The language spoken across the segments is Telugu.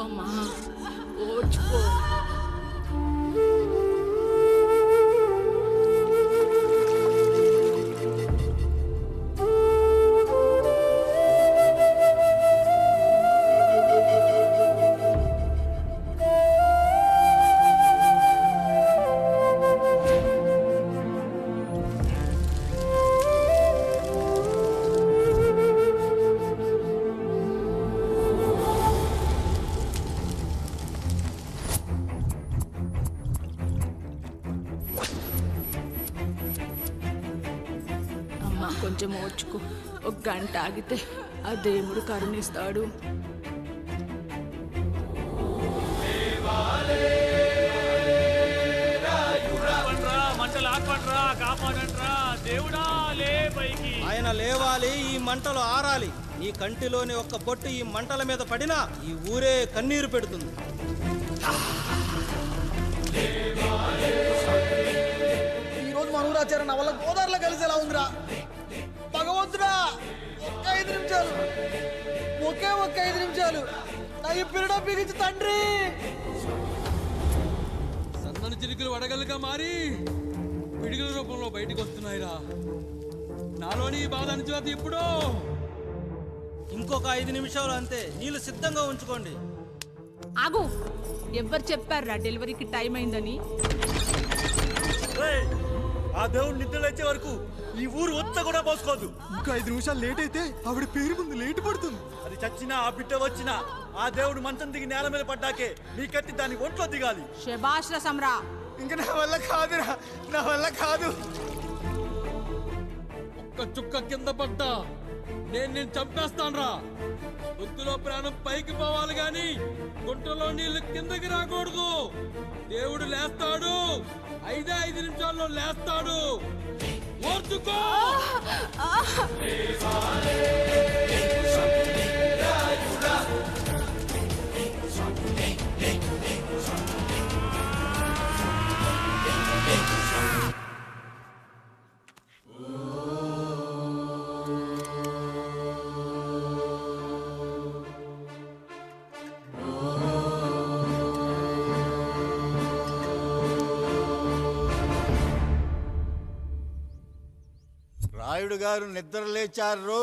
అమ్మా, ఓర్చుకో. కొంచెం ఓర్చుకో. ఒక గంట ఆగితే ఆ దేవుడు కరుణిస్తాడు. ఆయన లేవాలి, ఈ మంటలు ఆరాలి. నీ కంటిలోని ఒక్క బొట్టు ఈ మంటల మీద పడినా ఈ ఊరే కన్నీరు పెడుతుంది. ఈరోజు మన ఊరాచారం నా వల్ల గోదావరిలో కలిసేలా ఉందిరా. భగవంతుడా, ఒక్క 5 నిమిషాలు, ఒక్క 5 నిమిషాలు నా ఈ పిల్లడం బిగించి తండ్రి. సన్నని చిరుకులు వడగలుగా మారి పిడుగుల రూపంలో బయటకు వస్తున్నాయిరా. నాలోని బాధ అనిచేది ఇప్పుడు. ఇంకొక 5 నిమిషాలు అంతే. నీళ్ళు సిద్ధంగా ఉంచుకోండి. ఆగు, ఎవరు చెప్పారా డెలివరీకి టైం అయిందని? ఆ దేవుడు నిద్ర లేచే వరకు ఈ ఊరు ఒత్త కూడా పోసుకోదు. ఇంకా 5 నిమిషాలు లేట్ అయితే ఆవిడ పేరు ముందు లేట్ పడుతుంది. అది చచ్చినా ఆ బిడ్డ వచ్చినా ఆ దేవుడు మంచం దిగి నేల మీద పడ్డాకే నీ కత్తి దాని ఒంట్లో దిగాలి. శభాష్ రా సమ్రా. ఇంకా నా వల్ల కాదురా, నా వల్ల కాదు. ఒక్క చుక్క కింద పడ్డా నేను చంపేస్తానురా. గొంతులో ప్రాణం పైకి పోవాలి గాని గుంటలో నీళ్లు కిందకి రాకూడదు. దేవుడు లేస్తాడు, 5 నిమిషాల్లో లేస్తాడు. ఓర్చుకో. రాయుడు గారు నిద్ర లేచారు.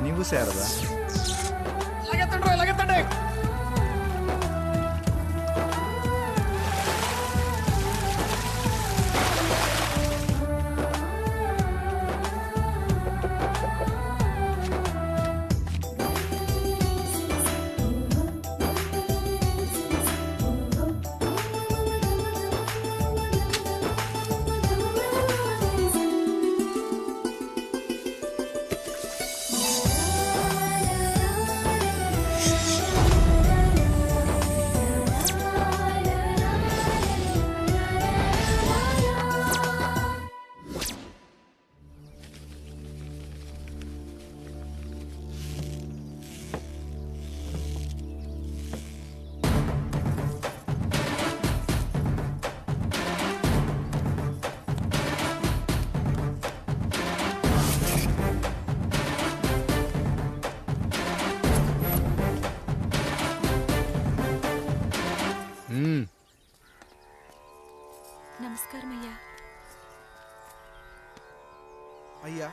నువ్వు శారదా లగెత్తండి. నమస్కారం అయ్యా. అయ్యా,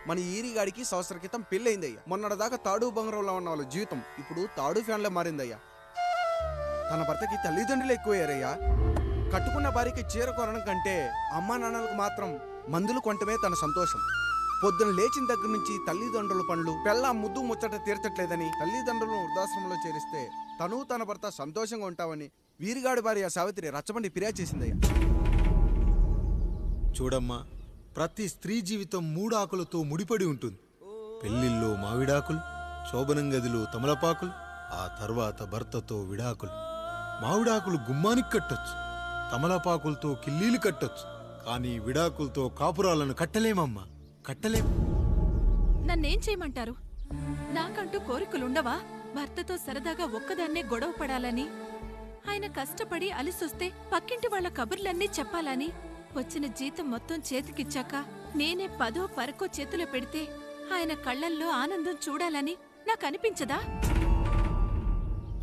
మన ఈరిగాడికి సంవత్సరం క్రితం పెళ్ళయిందయ్యా. మొన్నటిదాకా తాడు బంగారంలో ఉన్న వాళ్ళ జీవితం ఇప్పుడు తాడు ఫ్యాన్లో మారిందయ్యా. తన భర్తకి తల్లిదండ్రులు ఎక్కువయ్యారయ్యా. కట్టుకున్న భార్యకి చీర కొనడం కంటే అమ్మా నాన్నలకు మాత్రం మందులు కొనటమే తన సంతోషం. పొద్దున లేచిన దగ్గర నుంచి తల్లిదండ్రుల పనులు పెళ్ళ ముద్దు ముచ్చట తీర్చట్లేదని తల్లిదండ్రులను వృద్ధాశ్రమంలో చేరిస్తే తను తన భర్త సంతోషంగా ఉంటామని వీరిగాడి భార్య సావిత్రి రచ్చబండి ఫిర్యాదు చేసిందయ్యా. చూడమ్మా, ప్రతి స్త్రీ జీవితం 3 ఆకులతో ముడిపడి ఉంటుంది. పెళ్లిల్లో మావిడాకులు, శోభనం గదిలో తమలపాకులు, ఆ తర్వాత భర్తతో విడాకులు. మావిడాకులు గుమ్మానికి కట్టొచ్చు, తమలపాకులతో కిల్లీలు కట్టొచ్చు, కానీ విడాకులతో కాపురాలను కట్టలేమమ్మా, కట్టలేం. నన్నేం చేయమంటారు? నాకంటూ కోరికలుండవా? భర్తతో సరదాగా ఒక్కదాన్నే గొడవ పడాలని, ఆయన కష్టపడి అలిసొస్తే పక్కింటి వాళ్ల కబుర్లన్నీ చెప్పాలని, వచ్చిన జీతం మొత్తం చేతికిచ్చాక నేనే 10వ పరకో చేతిలో పెడితే ఆయన కళ్ళల్లో ఆనందం చూడాలని నాకనిపించదా?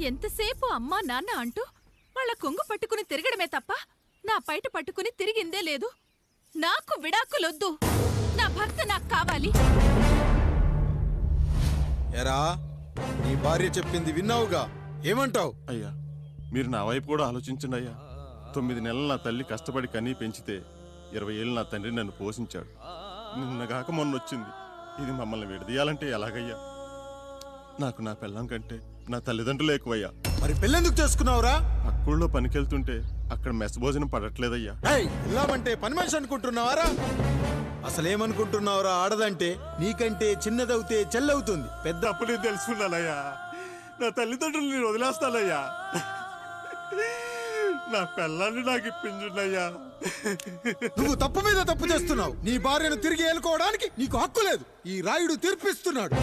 ఎంతసేపు అమ్మా నాన్న అంటూ వాళ్ళ కొంగు పట్టుకుని తిరగడమే తప్ప నా పైట పట్టుకుని తిరిగిందే లేదు. నాకు విడాకులొద్దు, నా భర్త నాకు కావాలి. ఎరా, నీ భార్య చెప్పింది విన్నావుగా, ఏమంటావు? అయ్యా, మీరు నా వైపు కూడా ఆలోచించండి అయ్యా. 9 నెలలు నా తల్లి కష్టపడి కనీ పెంచితే 20 ఏళ్ళు నా తండ్రి నన్ను పోషించాడు. నిన్నగాక మొన్న వచ్చింది. ఇది మమ్మల్ని విడదీయాలంటే ఎలాగయ్యా? నాకు నా పెళ్ళం కంటే నా తల్లిదండ్రులు ఎక్కువయ్యా. మరి పెళ్ళెందుకు చేసుకున్నావురా? అక్కుల్లో పనికెళ్తుంటే అక్కడ మెస్ భోజనం పడట్లేదయ్యా. వెళ్ళామంటే పని మనిషి అనుకుంటున్నావారా? అసలేమనుకుంటున్నావురా? ఆడదంటే నీకంటే చిన్నదవుతే చెల్లవుతుంది. పెద్ద అప్పుడే తెలుసుకున్నానయ్యా. నా తల్లిదండ్రులు నేను వదిలేస్తానయ్యా. నా పెళ్ళాన్ని నాకు ఇప్పించుండయ్యా. నువ్వు తప్పు మీద తప్పు చేస్తున్నావు. నీ భార్యను తిరిగి ఏలుకోవడానికి నీకు హక్కు లేదు. ఈ రాయుడు తీర్పిస్తున్నాడు.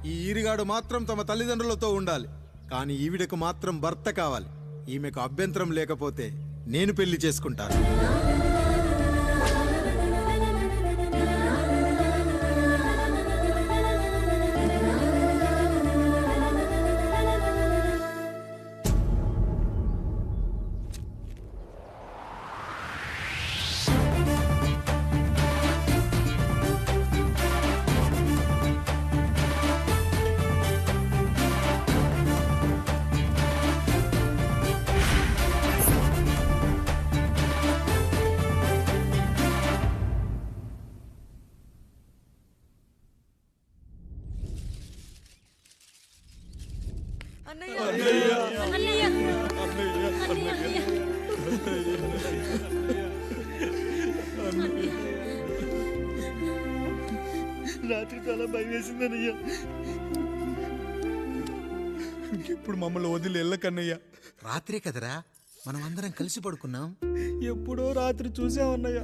ఈ ఈరిగాడు మాత్రం తమ తల్లిదండ్రులతో ఉండాలి, కానీ ఈవిడకు మాత్రం భర్త కావాలి. ఈమెకు అభ్యంతరం లేకపోతే నేను పెళ్లి చేసుకుంటాను. రాత్రి చాలా భయం వేసిందనయ్యా. ఇప్పుడు మమ్మల్ని వదిలి వెళ్ళకన్నయ్యా. రాత్రే కదరా మనం అందరం కలిసి పడుకున్నాం. ఎప్పుడో రాత్రి చూసామన్నయ్య.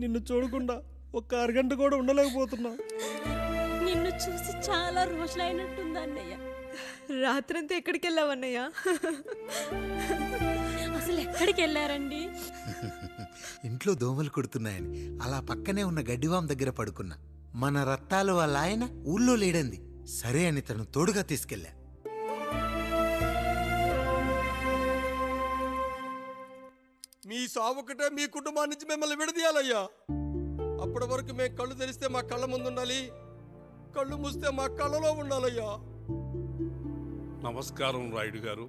నిన్ను చూడకుండా ఒక్క అరగంట కూడా ఉండలేకపోతున్నా. నిన్ను చూసి చాలా రోజులైనట్టుంది అన్నయ్య. రాత్రంతా ఎక్కడికి వెళ్ళావన్నయ్య? అసలు ఎక్కడికి వెళ్ళారండి? ఇంట్లో దోమలు కుడుతున్నాయని అలా పక్కనే ఉన్న గడ్డివాం దగ్గర పడుకున్నా. మన రత్తాలు వాళ్ళ ఆయన ఊళ్ళో లేడంది. సరే అని తను తోడుగా తీసుకెళ్ళా. మీ సావుకటే మీ కుటుంబాన్ని నుంచి మిమ్మల్ని విడదీయాలయ్యా. అప్పటి వరకు మేము కళ్ళు తెరిస్తే మా కళ్ళ ముందు ఉండాలి, కళ్ళు మూస్తే మా కళ్ళలో ఉండాలయ్యా. నమస్కారం రాయుడు గారు.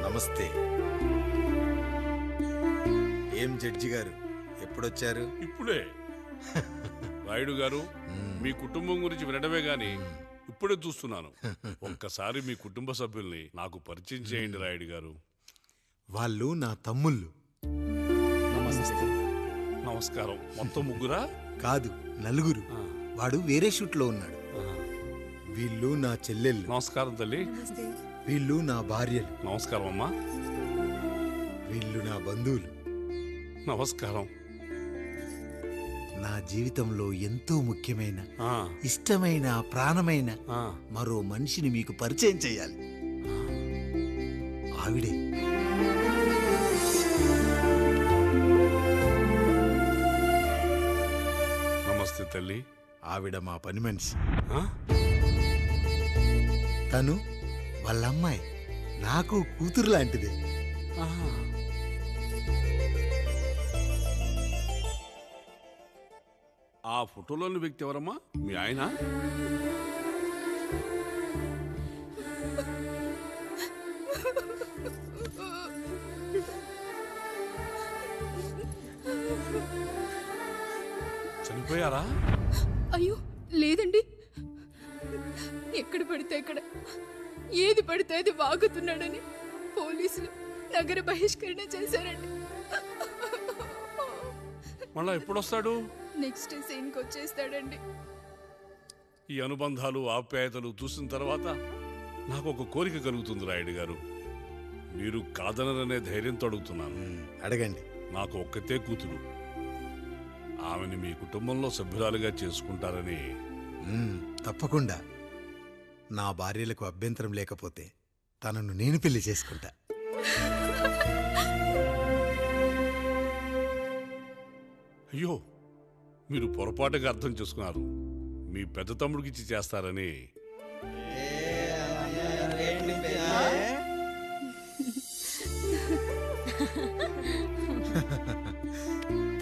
నమస్తే. ఏం జడ్జి గారు ఎప్పుడొచ్చారు? ఇప్పుడే. రాయుడు గారు, మీ కుటుంబం గురించి వినడమే గాని ఇప్పుడే చూస్తున్నాను. ఒక్కసారి మీ కుటుంబ సభ్యుల్ని నాకు పరిచయం చేయండి రాయుడు గారు. వాళ్ళు నా తమ్ముళ్ళు. నమస్కారం. మొత్తం ముగ్గురా? కాదు, నలుగురు. వాడు వేరే షూట్లో ఉన్నాడు. వీళ్ళు నా చెల్లెళ్ళు. నమస్కారం తల్లి. వీళ్ళు నా భార్యలు. నమస్కారం అమ్మా. వీళ్ళు నా బంధువులు. నమస్కారం. నా జీవితంలో ఎంతో ముఖ్యమైన, ఆ, ఇష్టమైన, ప్రాణమైన ఆ. మరో మనిషిని మీకు పరిచయం చేయాలి. ఆవిడే నమస్తే తల్లి. ఆవిడ మా పని మనిషి. ఆ? తను వాళ్ళ అమ్మాయి. నాకు కూతురు లాంటిదే. ఆహా. ఆ ఫోటోలోని వ్యక్తి ఎవరమ్మా? మీ ఆయన? చనిపోయారా? అయ్యో లేదండి. ఎక్కడ పడితే అక్కడ, ఏది పడితే అది వాగుతున్నాడని పోలీసులు నగర బహిష్కరణ చేశారండి. మళ్ళా ఎప్పుడొస్తాడు? నెక్స్ట్ సీన్కి వచ్చేస్తాడండి. ఈ అనుబంధాలు, ఆప్యాయతలు చూసిన తర్వాత నాకు ఒక కోరిక కలుగుతుంది రాయుడు గారు. మీరు కాదనరనే ధైర్యంతో అడుగుతున్నాను. అడగండి. నాకు ఒక్కతే కూతురు. ఆమెను మీ కుటుంబంలో సభ్యురాలుగా చేసుకుంటారని. తప్పకుండా. నా భార్యలకు అభ్యంతరం లేకపోతే తనను నేను పెళ్లి చేసుకుంటా. అయ్యో, మీరు పొరపాటుగా అర్థం చేసుకున్నారు. మీ పెద్ద తమ్ముడికి ఇచ్చి చేస్తారని.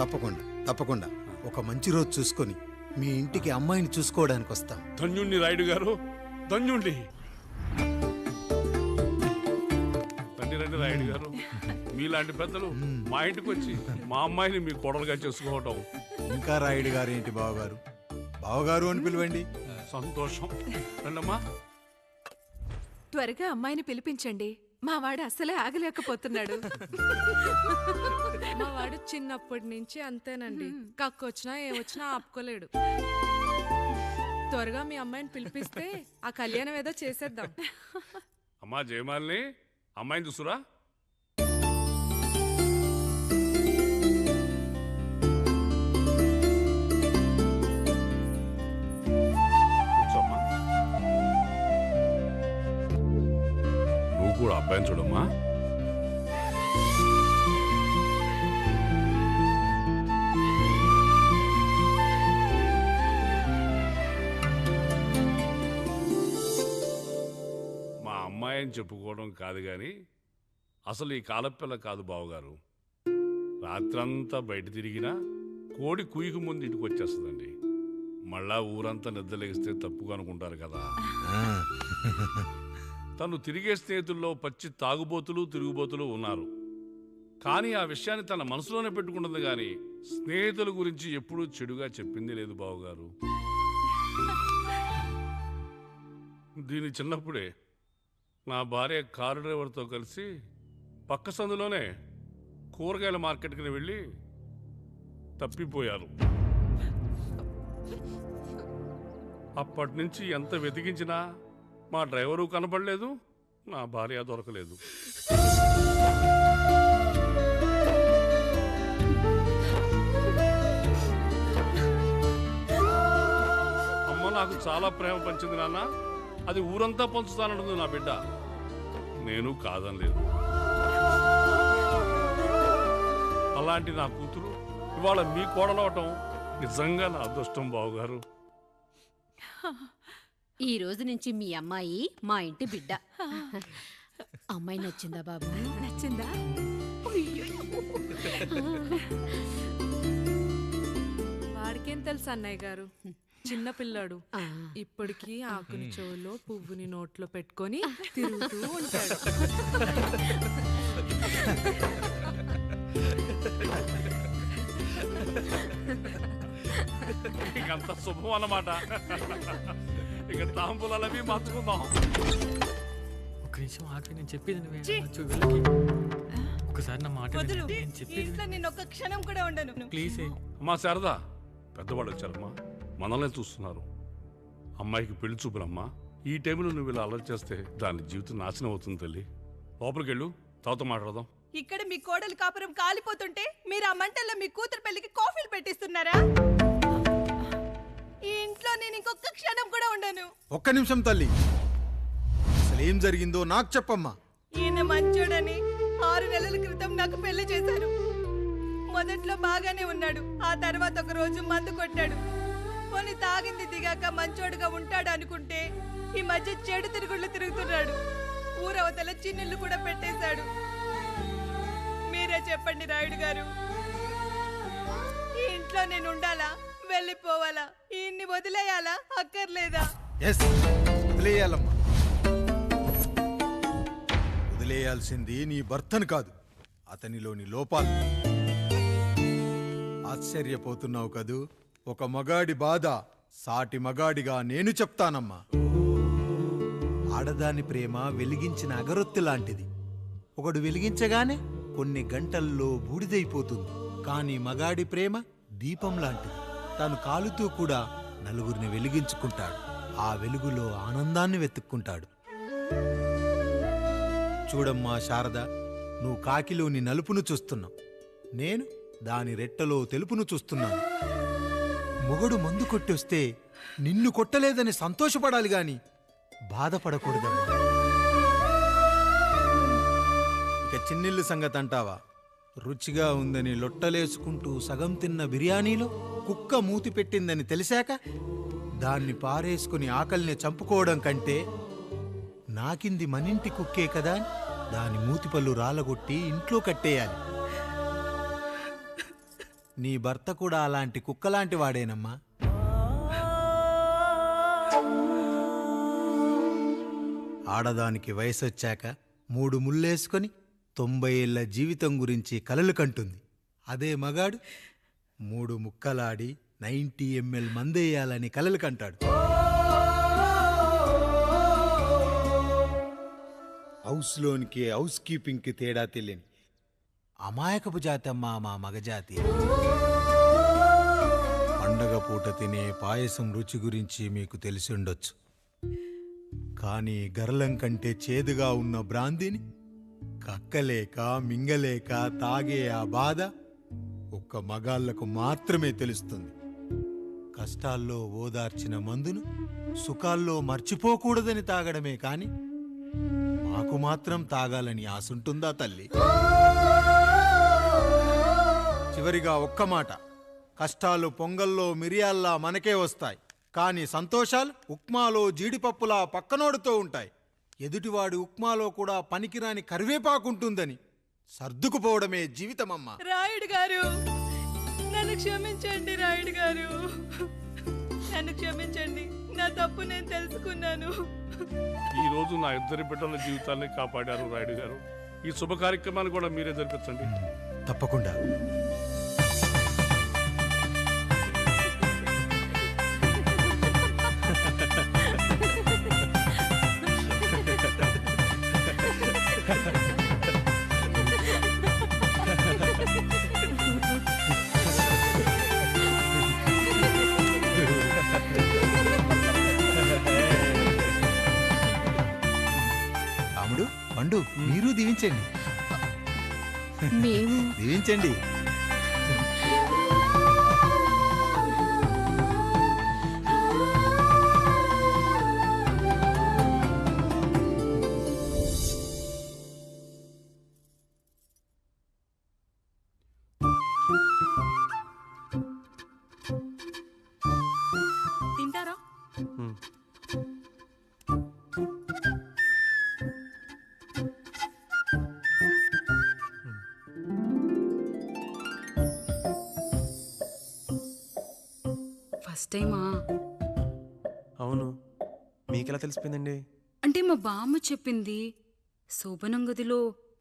తప్పకుండా తప్పకుండా ఒక మంచి రోజు చూసుకొని మీ ఇంటికి అమ్మాయిని చూసుకోవడానికి వస్తాం. ధన్యుణ్ణి రాయుడు గారు, ధన్యుణ్ణి. రండి రండి రాయుడు గారు, మీలాంటి పెద్దలు మా ఇంటికి వచ్చి మా అమ్మాయిని మీ కోడలుగా చేసుకోవటం. ఇంకా రాయుడు గారు ఏంటి బావగారు, బావగారు అని పిలవండి. సంతోషం. రండమ్మా. త్వరగా అమ్మాయిని పిలిపించండి. మా వాడు అస్సలే ఆగలేకపోతున్నాడు. మా వాడు చిన్నప్పటి నుంచి అంతేనండి. కక్కొచ్చినా ఏమొచ్చినా ఆపుకోలేడు. త్వరగా మీ అమ్మాయిని పిలిపిస్తే ఆ కళ్యాణం ఏదో చేసేద్దాం. అమ్మా జయమాలిని, అమ్మాయిని చూసురా. కూర్చోమ్మా. నువ్వు కూడా అబ్బాయిని చూడమ్మా. మా అమ్మాయి అని చెప్పుకోవడం కాదు కానీ అసలు ఈ కాలపిల్ల కాదు బావగారు. రాత్రంతా బయట తిరిగినా కోడి కుయ్యకు ముందు ఇంటికి వచ్చేస్తుందండి. మళ్ళా ఊరంతా నిద్రలేగిస్తే తప్పుగా అనుకుంటారు కదా. తను తిరిగే స్నేహితుల్లో పచ్చి తాగుబోతులు తిరుగుబోతులు ఉన్నారు. కానీ ఆ విషయాన్ని తన మనసులోనే పెట్టుకుంటుంది కానీ స్నేహితుల గురించి ఎప్పుడూ చెడుగా చెప్పింది లేదు బావగారు. దీని చిన్నప్పుడే నా భార్య కారు డ్రైవర్తో కలిసి పక్క సందులోనే కూరగాయల మార్కెట్కి వెళ్ళి తప్పిపోయారు. అప్పటి నుంచి ఎంత వెతికించినా మా డ్రైవరు కనపడలేదు, నా భార్య దొరకలేదు. అమ్మ నాకు చాలా ప్రేమ పంచింది నాన్న, అది ఊరంతా పంచుతానంటుంది నా బిడ్డ. నేను కాదనలేదు. అలాంటి నా కూతురు ఇవాళ మీ కోడలవటం నిజంగా నా అదృష్టం బావగారు. ఈ రోజు నుంచి మీ అమ్మాయి మా ఇంటి బిడ్డ. అమ్మాయి నచ్చిందా బాబు? నచ్చిందా? వాడికేం తెలుసు అన్నయ్య గారు, చిన్న పిల్లాడు. ఇప్పటికీ ఆకుని చెవులో పువ్వుని నోట్లో పెట్టుకొని తిరుగుతూ ఉంటాడు. ఇంకంత శుభం అన్నమాట. ఇక తాంబూలవి మార్చుకుందాం. ఒక నిమిషం ఆగి, నేను చెప్పేది ఒకసారి నా మాట ఒక్క క్షణం కూడా ఉండను. ప్లీజ్. అమ్మా శారదా, పెద్దవాళ్ళు వచ్చారమ్మా, మనల్ని చూస్తున్నారు. అమ్మాయికి పెళ్లి చూపులమ్మా. ఈ టైంలో నువ్వు ఇలా అలర్ట్ చేస్తే దాని జీవితం నాశనం అవుతుంది తల్లి. లోపలికి వెళ్ళు, తాత మాట్లాడదాం. ఇక్కడ మీ కోడలు కాపురం కాలిపోతుంటే మీరు ఆ మంటల్లో మీ కూతురు పెళ్లికి కాఫీలు పెట్టిస్తున్నారా? ఈ ఇంట్లో నేను ఇంకొక క్షణం కూడా ఉండను. ఒక్క నిమిషం తల్లి, అసలు ఏం జరిగిందో నాకు చెప్పమ్మా. ఈయన మంచోడని 6 నెలల క్రితం నాకు పెళ్లి చేశారు. మొదట్లో బాగానే ఉన్నాడు, ఆ తర్వాత ఒక రోజు మందు కొట్టాడు. పోనీ తాగింది దిగాక మంచోడుగా ఉంటాడు అనుకుంటే ఈ మధ్య చెడు తిరుగుళ్ళు తిరుగుతున్నాడు. ఊరవతల చిన్నిళ్ళు కూడా పెట్టేశాడు. మీరే చెప్పండి రాయుడు గారు, ఈ ఇంట్లో నేను ఉండాలా, వెళ్ళిపోవాలా, ఈయన్ని వదిలేయాలా, అక్కర్లేదా? వదిలేయాలమ్మా. వదిలేయాల్సింది నీ భర్తను కాదు, అతనిలోని లోపాలు. ఆశ్చర్యపోతున్నావు కదూ? ఒక మగాడి బాధ సాటి మగాడిగా నేను చెప్తానమ్మా. ఆడదాని ప్రేమ వెలిగించిన అగరొత్తి లాంటిది. ఒకడు వెలిగించగానే కొన్ని గంటల్లో బూడిదైపోతుంది. కానీ మగాడి ప్రేమ దీపం లాంటిది. తాను కాలుతూ కూడా నలుగురిని వెలిగించుకుంటాడు. ఆ వెలుగులో ఆనందాన్ని వెతుక్కుంటాడు. చూడమ్మా శారద, నువ్వు కాకిలోని నలుపును చూస్తున్నావు, నేను దాని రెట్టలో తెలుపును చూస్తున్నాను. మొగడు మందు కొట్టొస్తే నిన్ను కొట్టలేదని సంతోషపడాలి గాని బాధపడకూడదమ్మా. ఇక చిన్నిల్లు సంగతి అంటావా? రుచిగా ఉందని లొట్టలేసుకుంటూ సగం తిన్న బిర్యానీలో కుక్క మూతి పెట్టిందని తెలిసాక దాన్ని పారేసుకుని ఆకలిని చంపుకోవడం కంటే నాకింది మనింటి కుక్కే కదా అని దాని మూతిపళ్ళు రాలగొట్టి ఇంట్లో కట్టేయాలి. నీ భర్త కూడా అలాంటి కుక్కలాంటి వాడేనమ్మా. ఆడదానికి వయసొచ్చాక 3 ముళ్ళేసుకొని 90 ఏళ్ల జీవితం గురించి కలలు కంటుంది. అదే మగాడు 3 ముక్కలాడి 90 ml మందేయాలని కలలు కంటాడు. హౌస్లోనికి హౌస్ కీపింగ్కి తేడా తెలియని అమాయకపు జాతమ్మా మా మగజాతి. పండగ పూట తినే పాయసం రుచి గురించి మీకు తెలిసి ఉండొచ్చు. కానీ గరళం కంటే చేదుగా ఉన్న బ్రాందీని కక్కలేక మింగలేక తాగే ఆ బాధ ఒక్క మగాళ్లకు మాత్రమే తెలుస్తుంది. కష్టాల్లో ఓదార్చిన మందును సుఖాల్లో మర్చిపోకూడదని తాగడమే కాని మాకు మాత్రం తాగాలని ఆశుంటుందా తల్లి? చివరిగా ఒక్క మాట, కష్టాలు పొంగల్లో మిరియాల్లా మనకే వస్తాయి, కానీ సంతోషాలు ఉప్మాలో జీడిపప్పులా పక్కనోడుతో ఉంటాయి. ఎదుటివాడి ఉప్మాలో కూడా పనికిరాని కరివేపాకుంటుందని సర్దుకుపోవడమే జీవితమమ్మా. రాయుడు గారు, నన్ను క్షమించండి. రాయుడు గారు, నన్ను క్షమించండి. నా తప్పు నేను తెలుసుకున్నాను. ఈ రోజు నా 2 బిడ్డల జీవితాన్ని కాపాడారు రాయుడు గారు. ఈ శుభ కార్యక్రమాన్ని కూడా మీరే జరిపించండి. తప్పకుండా. రాముడు, పండు, మీరు దీవించండి. మేము దీవించండి. తింటారా? ఫస్ట్ టైమా? అవును, మీకెలా తెలిసిపోయిందండి? అంటే మా బామ్మ చెప్పింది. శోభనం గదిలో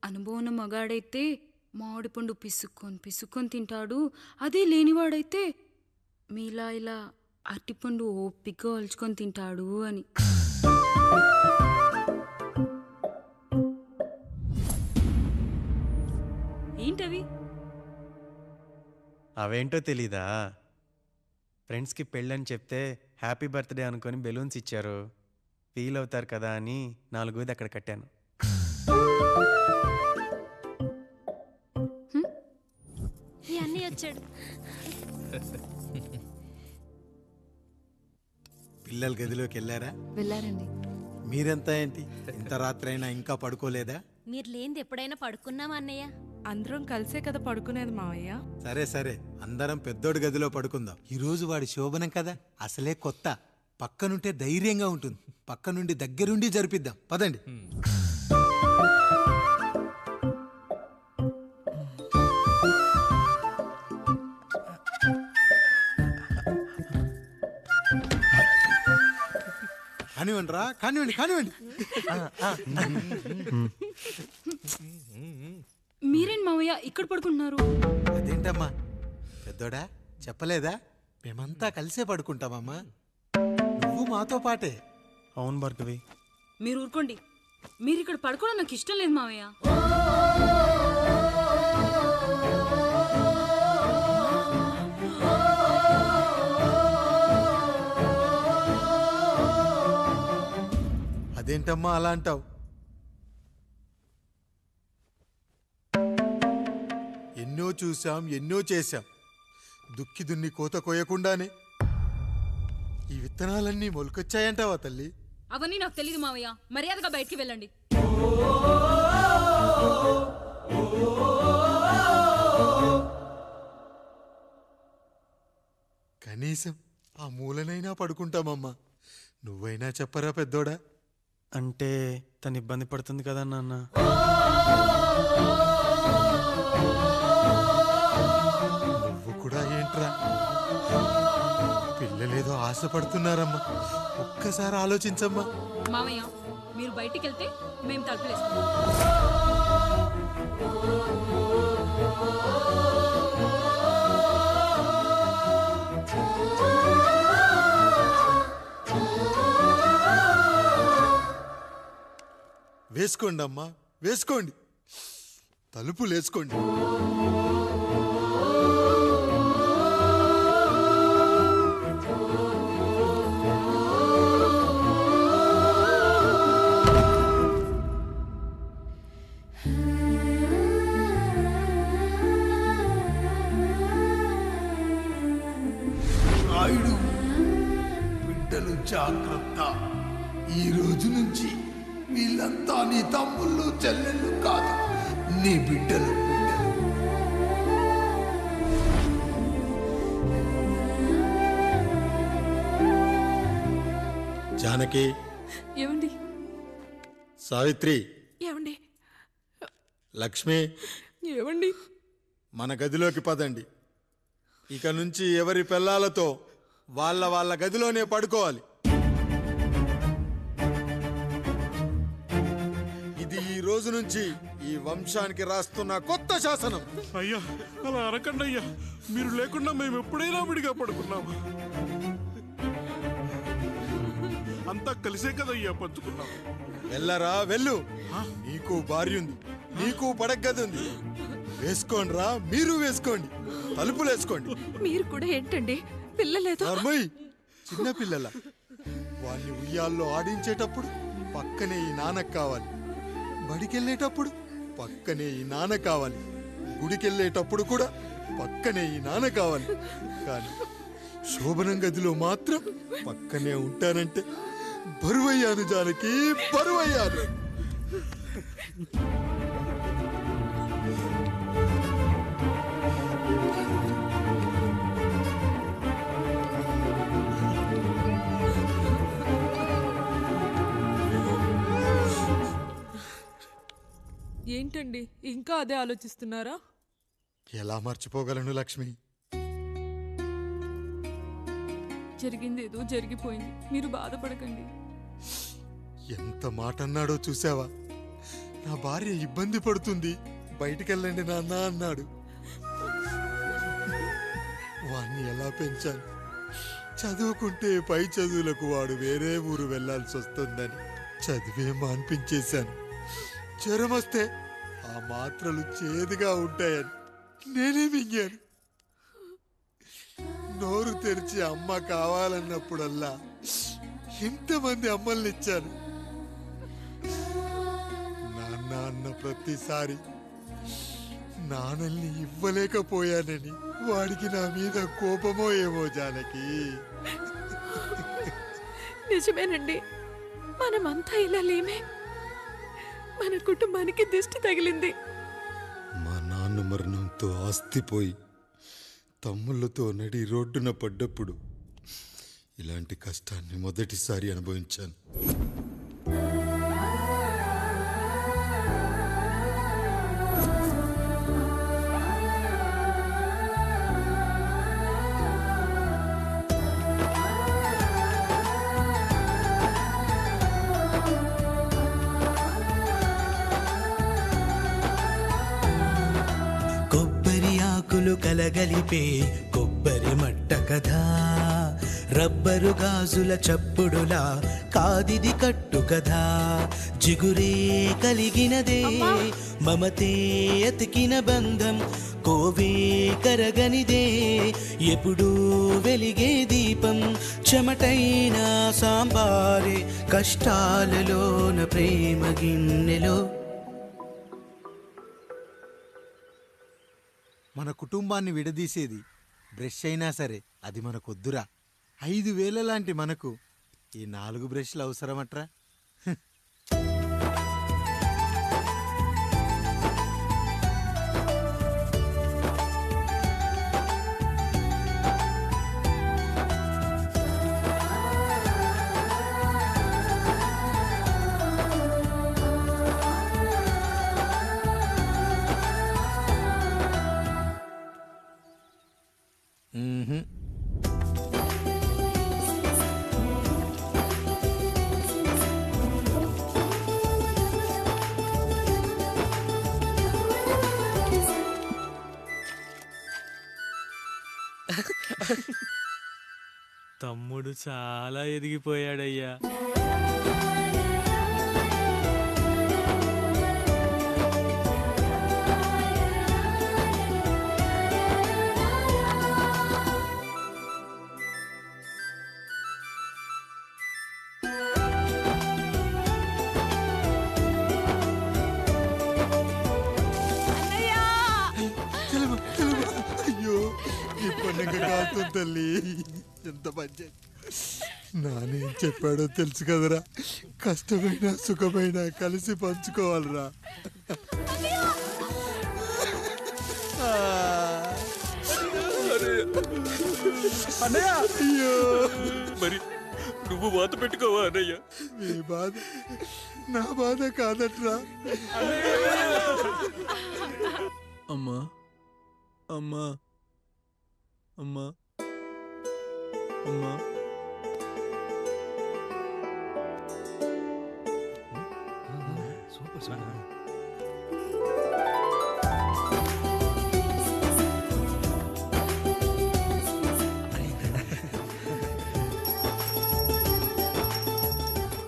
అనుభవం మగాడైతే మామిడిపండు పిసుక్కొని తింటాడు, అదే లేనివాడైతే మీలా ఇలా అరటిపండు ఓపిగ్గా ఒలుచుకొని తింటాడు అని. ఏంటవి? అవేంటో తెలీదా? ఫ్రెండ్స్కి పెళ్ళని చెప్తే హ్యాపీ బర్త్డే అనుకొని బెలూన్స్ ఇచ్చారు. ఫీల్ అవుతారు కదా అని 4 అక్కడ కట్టాను. ఈ అన్నీ వచ్చాడు. పిల్లల గదిలోకి వెళ్ళారా? వెళ్ళారండి. మీరెంత ఏంటి ఇంత రాత్రైనా ఇంకా పడుకోలేదా? మీరు లేనిది ఎప్పుడైనా పడుకున్నామా అన్నయ్య? అందరం కలిసే కదా పడుకునేది మావయ్య. సరే సరే, అందరం పెద్దోడి గదిలో పడుకుందాం. ఈ రోజు వాడి శోభనం కదా, అసలే కొత్త. పక్కనుంటే ధైర్యంగా ఉంటుంది. పక్క నుండి దగ్గరుండి జరిపిద్దాం. పదండి. కానివ్వండి రా, కానివ్వండి కానివ్వండి. మీరేంటి మావయ్య ఇక్కడ పడుకుంటున్నారు? అదేంటమ్మా పెద్దోడా, చెప్పలేదా? మేమంతా కలిసే పడుకుంటామమ్మా. నువ్వు మాతో పాటే. అవును భార్గవి. మీరు ఊరుకోండి. మీరు ఇక్కడ పడుకోవడం నాకు ఇష్టం లేదు మావయ్య. అదేంటమ్మా అలా అంటావు? ఎన్నో చూశాం, ఎన్నో చేశాం. దుక్కి దున్ని కోత కోయకుండానే ఈ విత్తనాలన్నీ మొలకొచ్చాయంటావా తల్లి? అవన్నీ నాకు తెలియదు మావయ్య. మర్యాదగా బయటికి వెళ్ళండి. కనీసం ఆ మూలనైనా పడుకుంటామమ్మా. నువ్వైనా చెప్పరా పెద్దోడా. అంటే తను ఇబ్బంది పడుతుంది కదా నాన్న. నువ్వు కూడా ఏంట్రా, పిల్లలేదో ఆశపడుతున్నారమ్మా. ఒక్కసారి ఆలోచించమ్మా. మామయ్య మీరు బయటికి వెళ్తే మేము తలుపులేస్తాం. వేసుకోండి అమ్మా, వేసుకోండి, తలుపులు వేసుకోండి. నాయుడు, బిడ్డలు జాగ్రత్త. ఈ రోజు నుంచి వీళ్ళంతా నీ తమ్ముళ్ళు చెల్లెళ్ళు కాదు, నీ బిడ్డలు. జానకి, ఏమండి సావిత్రి, ఏమండి లక్ష్మి, ఏమండి మన గదిలోకి పదండి. ఇక నుంచి ఎవరి పిల్లలతో వాళ్ళ గదిలోనే పడుకోవాలి. ఇది ఈ రోజు నుంచి ఈ వంశానికి రాస్తున్న కొత్త శాసనం. అయ్యా అలా అరకండి అయ్యా, మీరు లేకుండా మేము ఎప్పుడైనా విడిగా పడుకున్నాము. అంతా కలిసే కదయ్యా పంచుకున్నాం. వెళ్ళరా వెళ్ళు, నీకు భార్య ఉంది, నీకు పడగది ఉంది. వేసుకోండి రా, మీరు వేసుకోండి, తలుపులు వేసుకోండి. మీరు కూడా ఏంటండి పిల్లలేదు? చిన్న పిల్లల వాడిని ఉయ్యాల్లో ఆడించేటప్పుడు పక్కనే ఈ నాన్న కావాలి, బడికెళ్ళేటప్పుడు పక్కనే ఈ నాన్న కావాలి, గుడికెళ్ళేటప్పుడు కూడా పక్కనే ఈ నాన్న కావాలి. కానీ శోభనం గదిలో మాత్రం పక్కనే ఉంటానంటే బరువయ్యాను జానకి, బరువయ్యాను. ఏంటండి ఇంకా అదే ఆలోచిస్తున్నారా? ఎలా మర్చిపోగలను లక్ష్మి? జరిగింది ఏదో జరిగిపోయింది, మీరు బాధపడకండి. ఎంత మాట అన్నాడో చూసావా? నా భార్య ఇబ్బంది పడుతుంది, బయటికెళ్ళండి నాన్న అన్నాడు. వాణ్ణి ఎలా పెంచాను? చదువుకుంటే పై చదువులకు వాడు వేరే ఊరు వెళ్లాల్సి వస్తుందని చదివే మాన్పించేశాను. జ్వరం వస్తే ఆ మాత్రలు చేదుగా ఉంటాయని నేనే మింగాను. నోరు తెరిచి అమ్మ కావాలన్నప్పుడల్లా ఎంతమంది అమ్మల్ని ఇచ్చాను. నాన్న అన్న ప్రతిసారి నాన్నల్ని ఇవ్వలేకపోయానని వాడికి నా మీద కోపమో ఏమో జానకి. నిజమేనండి, మనమంతా ఇలా లేమే. మన కుటుంబానికి దిష్టి తగిలింది. మా నాన్న మరణంతో ఆస్తిపోయి తమ్ముళ్ళతో నడి రోడ్డున పడ్డప్పుడు ఇలాంటి కష్టాన్ని మొదటిసారి అనుభవించాను. కలగలిపే కొబ్బరి మట్ట కథ, రబ్బరు గాజుల చప్పుడులా కాదిది కట్టు కథ. జిగురే కలిగినదే మమతే అతికిన బంధం, కోవే కరగనిదే ఎప్పుడూ వెలిగే దీపం. చెమటైన సాంబారే కష్టాలలోన ప్రేమ గిన్నెలో. మన కుటుంబాన్ని విడదీసేది బ్రష్ అయినా సరే అది మనకొద్దురా. 5,000 లాంటి మనకు ఈ 4 బ్రష్లు అవసరమట్రా? తమ్ముడు చాలా ఎదిగిపోయాడయ్యా. అయ్యో ఈ పండుగ కాదు తల్లి, ఎంత మంచి నానేం చెప్పాడో తెలుసు కదరా, కష్టమైన సుఖమైన కలిసి పంచుకోవాలిరా. అయ్యో మరి నువ్వు బాధ పెట్టుకోవా అన్నయ్య? మీ బాధ నా బాధ కాదట్రా. అమ్మా అమ్మా అమ్మా అమ్మా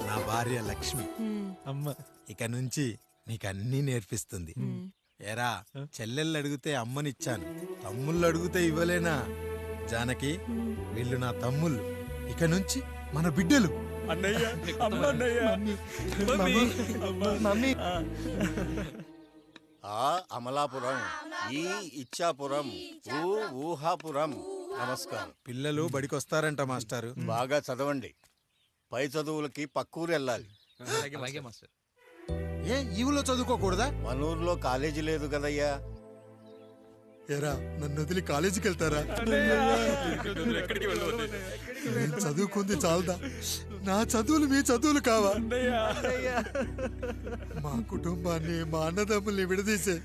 నా భార్య లక్ష్మి అమ్మ ఇక నుంచి నీకన్నీ నేర్పిస్తుంది. ఏరా, చెల్లెళ్ళు అడిగితే అమ్మనిచ్చాను, తమ్ముళ్ళు అడిగితే ఇవ్వలేనా? జానకి, వీళ్ళు నా తమ్ముళ్ళు, ఇక నుంచి మన బిడ్డలు. అన్నయ్య, అమ్మ అన్నయ్య, మమ్మీ. ఆ అమలాపురం, ఈ ఇచ్చాపురం, ఊహాపురం. నమస్కారం. పిల్లలు బడికొస్తారంట మాస్టారు. బాగా చదవండి, పై చదువులకి పక్కూరు వెళ్ళాలి. ఏ ఈ ఊళ్ళో చదువుకోకూడదా? మన ఊర్లో కాలేజీ లేదు కదయ్యా. ఏరా, నన్ను వదిలి కాలేజీకి వెళ్తారా? నేను చదువుకుంది చాలదా? నా చదువులు మీ చదువులు కావా? మా కుటుంబాన్ని, మా అన్నదమ్ముల్ని విడదీసే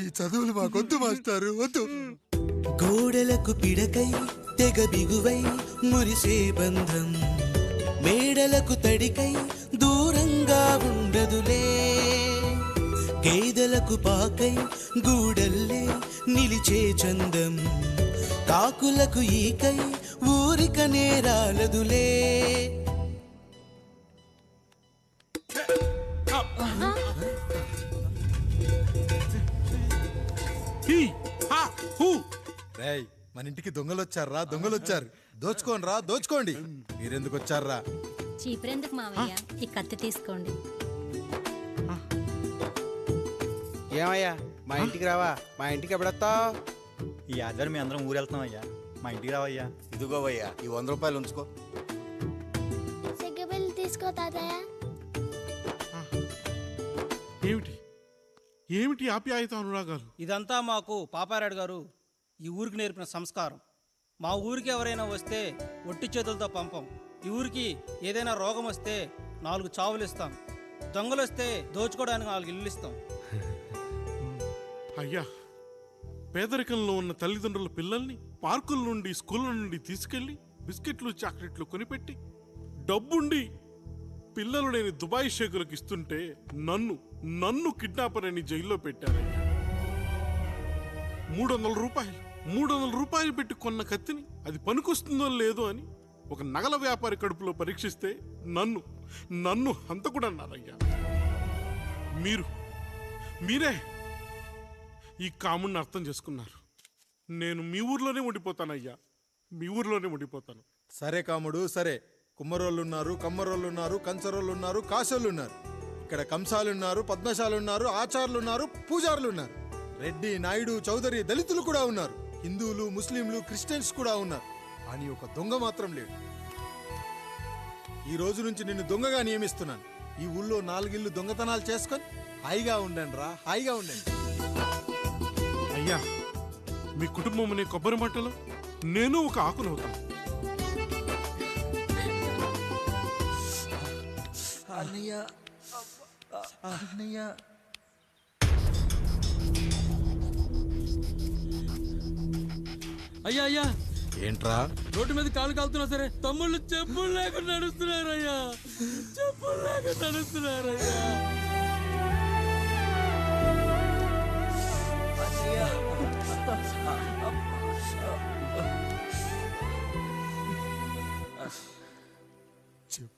ఈ చదువులు మాకొద్దు మాస్టారు, వద్దు. గోడలకు పిడకై తెగ బిగువై మురిసే బంధం, మేడలకు తడికై దూరంగా ఉండదులే. కేదలకు పాకై గూడల్లే నిలిచే చందం, కాకులకు ఈకై ఊరిక నేరాలదులే. రేయ్, మన ఇంటికి దొంగలొచ్చారా? దొంగలొచ్చారు, దోచుకోండి రా, దోచుకోండి. మీరెందుకు వచ్చారా? చీపురెందుకు మావయ్య, ఈ కత్తి తీసుకోండి. ఏమయ్యా, మా ఇంటికి రావా? మా ఇంటికి ఎప్పుడొస్తావు? ఈ ఆధారం మీ అందరం ఊరు వెళ్తున్నాం అయ్యా, మా ఇంటికి రావయ్యా. ఇదిగోవయ్యా, ఈ 100 రూపాయలు ఉంచుకో. సిగ్గబిల్లి తీసుకో తాతయ్య. ఏమిటి ఏమిటి ఆప్యాయత అనురాగాలు? ఇదంతా మాకు పాపారాయుడు గారు ఈ ఊరికి నేర్పిన సంస్కారం. మా ఊరికి ఎవరైనా వస్తే ఒట్టి చేతులతో పంపం. ఈ ఊరికి ఏదైనా రోగం వస్తే 4 చావులు ఇస్తాం. దొంగలు వస్తే దోచుకోవడానికి 4 ఇల్లు ఇస్తాం. అయ్యా, పేదరికంలో ఉన్న తల్లిదండ్రుల పిల్లల్ని పార్కుల నుండి, స్కూళ్ళ నుండి తీసుకెళ్లి బిస్కెట్లు, చాక్లెట్లు కొనిపెట్టి, డబ్బుండి పిల్లలు లేని దుబాయ్ షేకులకు ఇస్తుంటే నన్ను కిడ్నాపర్ అని జైల్లో పెట్టారయ్యా. 300 రూపాయలు పెట్టి కొన్న కత్తిని అది పనికొస్తుందో లేదో అని ఒక నగల వ్యాపారి కడుపులో పరీక్షిస్తే నన్ను హంతకుడన్నారయ్యా. మీరే ఈ కాముడిని అర్థం చేసుకున్నారు. నేను మీ ఊర్లోనే ఉండిపోతానయ్యా, మీ ఊర్లోనే ఉండిపోతాను. సరే కాముడు, సరే. కుమ్మరోళ్ళున్నారు, కమ్మరోళ్ళున్నారు, కంచరోళ్ళున్నారు, కాశోళ్ళున్నారు. ఇక్కడ కంసాలున్నారు, పద్మశాలున్నారు, ఆచార్యులున్నారు, పూజారులున్నారు. రెడ్డి, నాయుడు, చౌదరి, దళితులు కూడా ఉన్నారు. హిందువులు, ముస్లింలు, క్రిస్టియన్స్ కూడా ఉన్నారు. అని ఒక దొంగ మాత్రం లేడు. ఈ రోజు నుంచి నిన్ను దొంగగా నియమిస్తున్నాను. ఈ ఊళ్ళో 4 ఇళ్ళు దొంగతనాలు చేసుకొని హాయిగా ఉండండి రా, హాయిగా ఉండండి. అయ్యా, మీ కుటుంబం అనే కొబ్బరి మట్టలో నేను ఒక ఆకునవుతాను. అన్నయ్య, అన్నయ్య. అయ్యా అయ్యా, ఏంట్రా? రోడ్డు మీద కాలు కాలుతున్నా సరే తమ్ముళ్ళు చెప్పులు లేకుండా నడుస్తున్నారయ్యా, చెప్పులు లేకుండా నడుస్తున్నారయ్యా.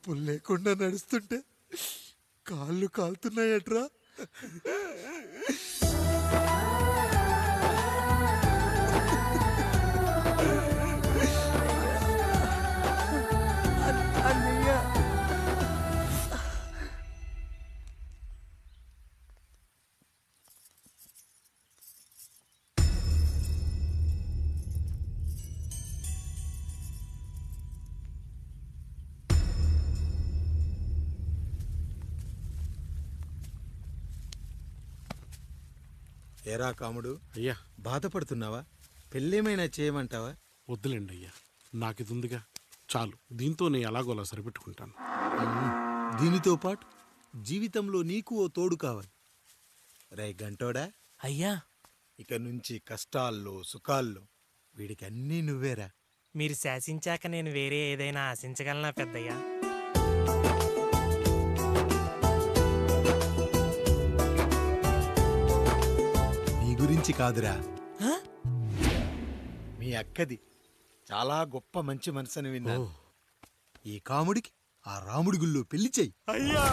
చెప్పులు లేకుండా నడుస్తుంటే కాళ్ళు కాలుతున్నాయట్రా. ఏరా కాముడు, అయ్యా బాధపడుతున్నావా? పెళ్ళేమైనా చేయమంటావా? వద్దులేండి అయ్యా, నాకు ఇది ఉందిగా చాలు. దీంతో నేను ఎలాగోలా సరిపెట్టుకుంటాను. దీనితో పాటు జీవితంలో నీకు ఓ తోడు కావాలి. రే గంటోడా అయ్యా, ఇక నుంచి కష్టాల్లో సుఖాల్లో వీడికి అన్నీ నువ్వేరా. మీరు శాసించాక నేను వేరే ఏదైనా ఆశించగలనా పెద్దయ్యా? నీ గురించి కాదురా, మీ అక్కది. చాలా గొప్ప మంచి మనసుని విన్నాను. ఈ కాముడికి ఆ రాముడి గుళ్ళో పెళ్లి చెయ్యి. అయ్యా,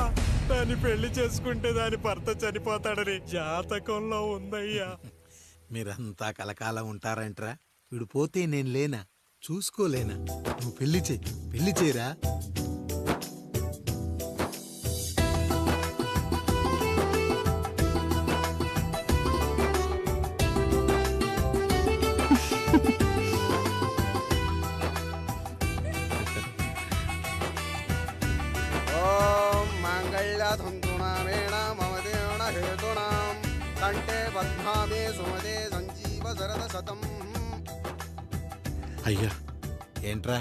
దాన్ని పెళ్లి చేసుకుంటే దాని భర్త చనిపోతాడని జాతకంలో ఉందయ్యా. మీరంతా కలకాలం ఉంటారంట్రా. వీడు పోతే నేను లేనా, చూసుకోలేనా? నువ్వు పెళ్లి చెయ్యి, పెళ్లి చేయరా. ఓం మాంగళ్యధంతునామేణ మమ దేవన హేతునాం కంఠే పద్మామే సుమదే సంజీవ శరద శతం. అయ్యా, ఏంట్రా?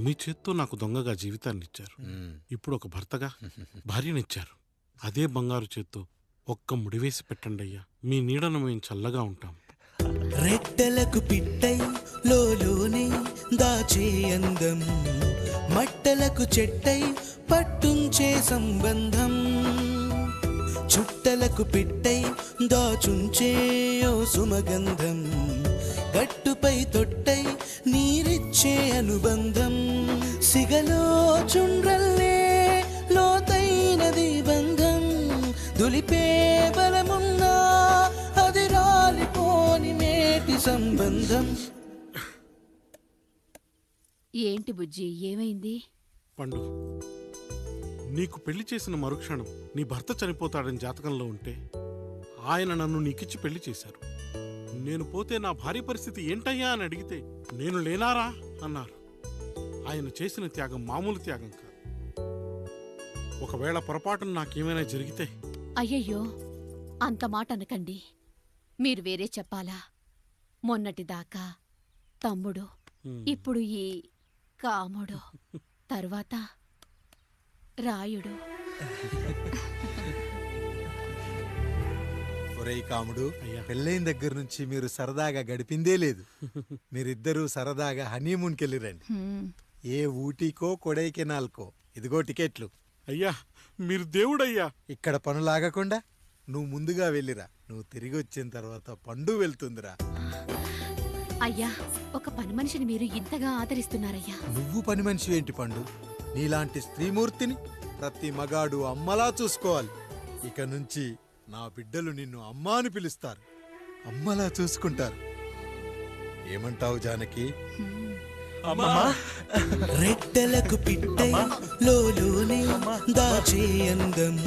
మీ చేత్తో నాకు దొంగగా జీవితాన్ని ఇచ్చారు. ఇప్పుడు ఒక భర్తగా భార్యనిచ్చారు. అదే బంగారు చేత్తో ఒక్క ముడివేసి పెట్టండి అయ్యా. మీ నీడను మేము చల్లగా ఉంటాం. రెట్టలకు పిట్టై లోలోనే దాచే అందం, మట్టలకు చెట్టై పట్టుంచే సంబంధం, చుట్టలకు పిట్టై దాచుంచే ఓ సుమగంధం, గట్టుపై తొట్టై నీరిచ్చే అనుబంధం, సిగలో చుండ్రల్లే లోతైనది బంధం, దులిపే బలమున్నా అది రాలిపోని మేటి సంబంధం. ఏంటి బుజ్జి, ఏమైంది? పండు, నీకు పెళ్లి చేసిన మరుక్షణం నీ భర్త చనిపోతాడని జాతకంలో ఉంటే ఆయన నన్ను నీకిచ్చి పెళ్లి చేశారు. నేను పోతే నా భార్య పరిస్థితి ఏంటయ్యా అని అడిగితే నేను లేనారా అన్నారు. ఆయన చేసిన త్యాగం మామూలు త్యాగం కాదు. ఒకవేళ పొరపాటున నాకేమైనా జరిగితే? అయ్యయ్యో, అంత మాట అనకండి. మీరు వేరే చెప్పాలా? మొన్నటిదాకా తమ్ముడు, ఇప్పుడు ఈ కాముడు, తరువాత రాయుడు. ఒరేయ్ కాముడు, పెళ్ళైన దగ్గర నుంచి మీరు సరదాగా గడిపిందే లేదు. మీరిద్దరూ సరదాగా హనీమూన్కి వెళ్ళిరండి. ఏ ఊటీకో కొడైకెనాల్కో. ఇదిగో టికెట్లు. అయ్యా, మీరు దేవుడయ్యా. ఇక్కడ పనులాగకుండా నువ్వు ముందుగా వెళ్ళిరా. నువ్వు తిరిగి వచ్చిన తర్వాత పండు వెళ్తుందిరా. అయ్యా, ఒక పని మనిషిని మీరు ఇంతగా ఆదరిస్తున్నారయ్యా. నువ్వు పని మనిషి ఏంటి పండు? నీలాంటి స్త్రీమూర్తిని ప్రతి మగాడు అమ్మలా చూసుకోవాలి. ఇక నుంచి నా బిడ్డలు నిన్ను అమ్మా అని పిలుస్తారు, అమ్మలా చూసుకుంటారు. ఏమంటావు జానకి? రెట్టలకు పిట్టై లోలోనే దాచే అందం,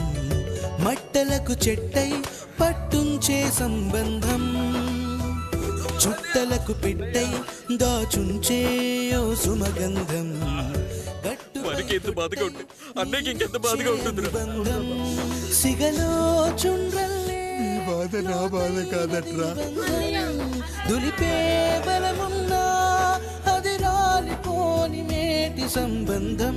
మట్టలకు చెట్టై పట్టుంచే సంబంధం, చుట్టలకు పిట్టై దాచుంచే ఓ సుమగంధం, మనకి ఎంత బాధగా ఉంటుంది, అన్నయ్యకి ఇంకెంత బాధగా ఉంటుంది. సిగలో చుండ్రల్లే ఈ బాధ నా బాధ కాదట్రా. దులిపే బలమున్నా అది రాలిపోని మేటి సంబంధం.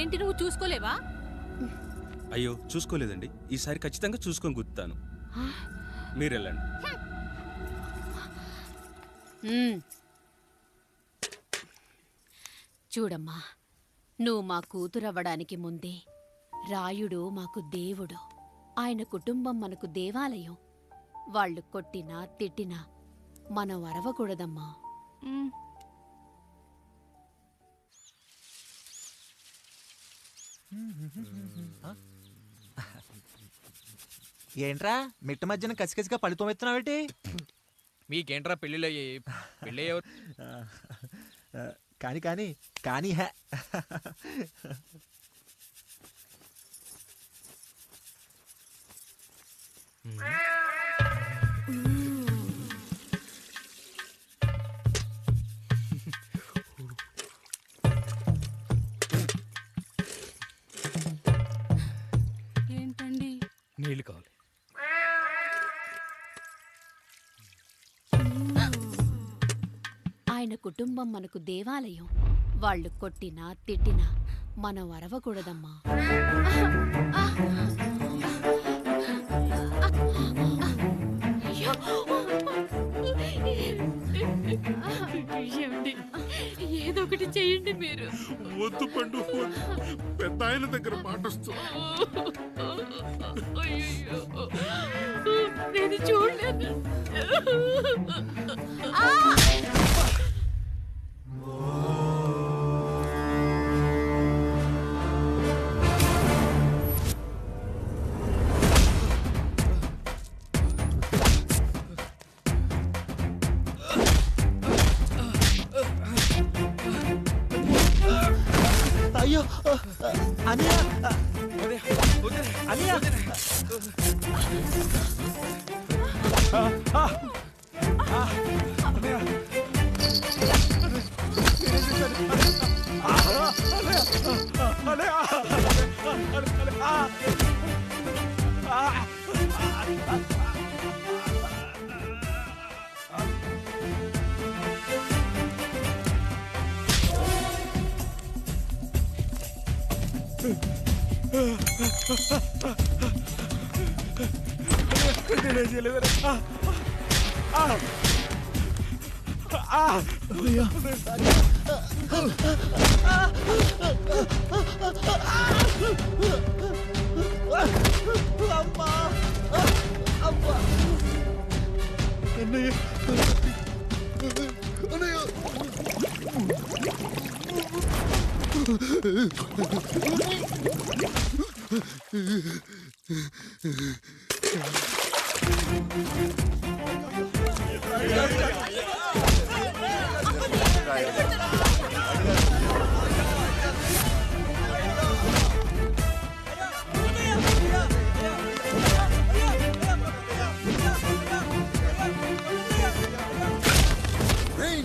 ఏంటి నువ్వు చూసుకోలేవా? అయ్యో చూసుకోలేదండి, ఈసారి ఖచ్చితంగా చూసుకొని గుర్తాను. మీరు వెళ్ళండి. చూడమ్మా, నువ్వు మా కూతురవ్వడానికి ముందే రాయుడు మాకు దేవుడు, ఆయన కుటుంబం మనకు దేవాలయం. వాళ్ళు కొట్టినా తిట్టినా మనం అరవకూడదమ్మా. ఏంట్రా మిట్ట మధ్యన కసికసిగా పడితోమెత్తున్నావేటి? మీకేంట్రా పెళ్ళిళ్ళయ్యాయి? పెళ్ళి కానీ కానీ కానీ హే ఏంటండి? నీళ్ళు కావాలి. ఆయన కుటుంబం మనకు దేవాలయం. వాళ్ళు కొట్టినా తిట్టినా మనం అరవకూడదమ్మా. ఏదో ఒకటి చెయ్యండి మీరు. వద్దు పండు, పెద్ద ఆయన దగ్గర మాటొస్తూ. నేను చూడలేదు. అయ్యో అనియా అనియా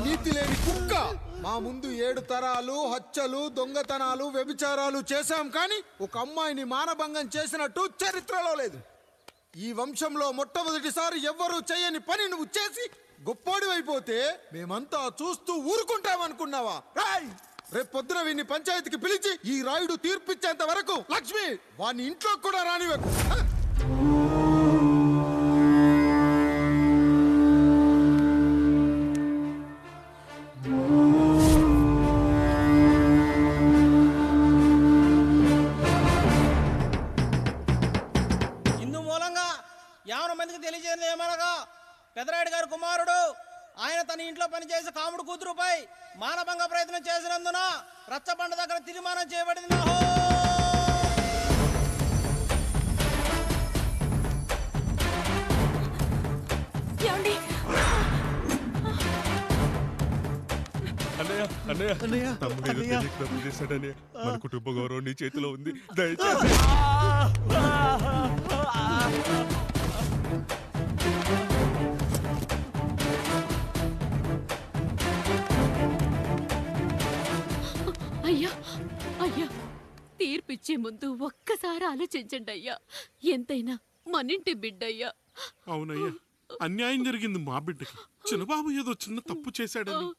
నీతి లేని కుక్క, మా ముందు 7 తరాలు హత్యలు, దొంగతనాలు, వ్యభిచారాలు చేశాం, కానీ ఒక అమ్మాయిని మానభంగం చేసినట్టు చరిత్రలో లేదు. ఈ వంశంలో మొట్టమొదటిసారి ఎవ్వరూ చేయని పని నువ్వు చేసి గొప్పోడివైపోతే మేమంతా చూస్తూ ఊరుకుంటామనుకున్నావా? రేపు పొద్దున వీడిని పంచాయతీకి పిలిచి ఈ రాయుడు తీర్పిచ్చేంత వరకు లక్ష్మి వాడిని ఇంట్లో కూడా రానివ్వకు. ఇందు మూలంగా 50 మందికి తెలియజేయడం ఏమనగా, పెదరాయుడు గారు కుమారుడు ఆయన తన ఇంట్లో పనిచేసే కాముడు కూతురుపై మానభంగ ప్రయత్నం చేసినందున రచ్చబండ దగ్గర తీర్మానం చేయబడింది. అన్నయ్య తమ్ముడు ఏదో తెలియక తప్పు చేశాడన్నయ్య. మన కుటుంబ గౌరవం నీ చేతిలో ఉంది, దయచేసి. అయ్యా అయ్యా, తీర్పిచ్చే ముందు ఒక్కసారి ఆలోచించండి అయ్యా. ఎంతైనా మనింటి బిడ్డయ్యా. అవునయ్యా, అన్యాయం జరిగింది మా బిడ్డకి. చిన్నబాబు ఏదో చిన్న తప్పు చేశాడని.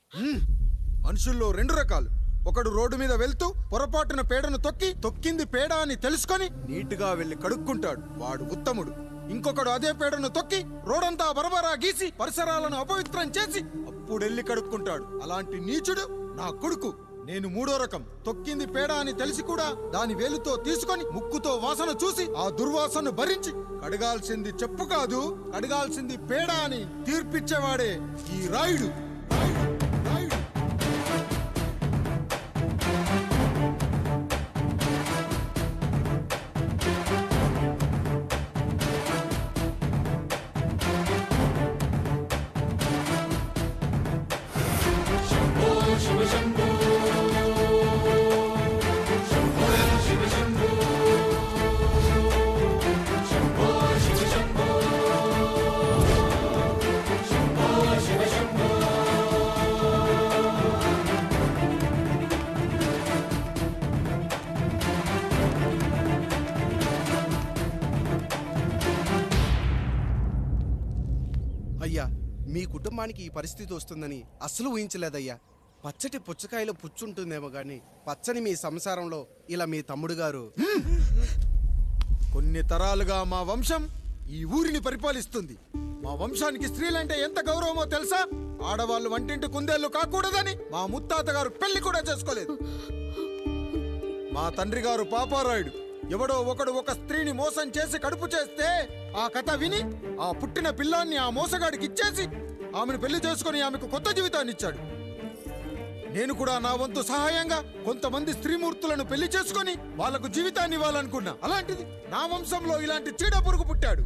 మనుషుల్లో 2 రకాలు, ఒకడు రోడ్డు మీద వెళ్తూ పొరపాటున పేడను తొక్కింది పేడ అని తెలుసుకొని నీటుగా వెళ్లి కడుక్కుంటాడు, వాడు ఉత్తముడు. ఇంకొకడు అదే పేడను తొక్కి రోడంతా బరబరా గీసి పరిసరాలను అపవిత్రం చేసి అప్పుడెళ్ళి కడుక్కుంటాడు. అలాంటి నీచుడు నా కొడుకు. నేను మూడో రకం. తొక్కింది పేడ అని తెలిసి కూడా దాని వేలుతో తీసుకొని ముక్కుతో వాసన చూసి ఆ దుర్వాసనను భరించి కడగాల్సింది చెప్పు కాదు, కడగాల్సింది పేడ అని తీర్పిచ్చేవాడే ఈ రాయుడు. అయ్యా, మీ కుటుంబానికి ఈ పరిస్థితి వస్తుందని అస్సలు ఊహించలేదయ్యా. పచ్చటి పుచ్చకాయలో పుచ్చుంటుందేమో గాని పచ్చని మీ సంసారంలో ఇలా మీ తమ్ముడు గారు కొన్ని తరాలుగా మా వంశం ఈ ఊరిని పరిపాలిస్తుంది. మా వంశానికి స్త్రీలంటే ఎంత గౌరవమో తెలుసా? ఆడవాళ్ళు వంటింటి కుందేళ్లు కాకూడదని మా ముత్తాత గారు పెళ్లి కూడా చేసుకోలేదు. మా తండ్రి గారు పాపారాయుడు ఎవడో ఒకడు ఒక స్త్రీని మోసం చేసి కడుపు చేస్తే ఆ కథ విని ఆ పుట్టిన పిల్లాన్ని ఆ మోసగాడికి ఇచ్చేసి ఆమెను పెళ్లి చేసుకుని ఆమెకు కొత్త జీవితాన్ని ఇచ్చాడు. నేను కూడా నా వంతు సహాయంగా కొంతమంది స్త్రీమూర్తులను పెళ్లి చేసుకుని వాళ్లకు జీవితాన్ని ఇవ్వాలనుకున్నా. అలాంటిది నా వంశంలో ఇలాంటి చీడ పురుగు పుట్టాడు.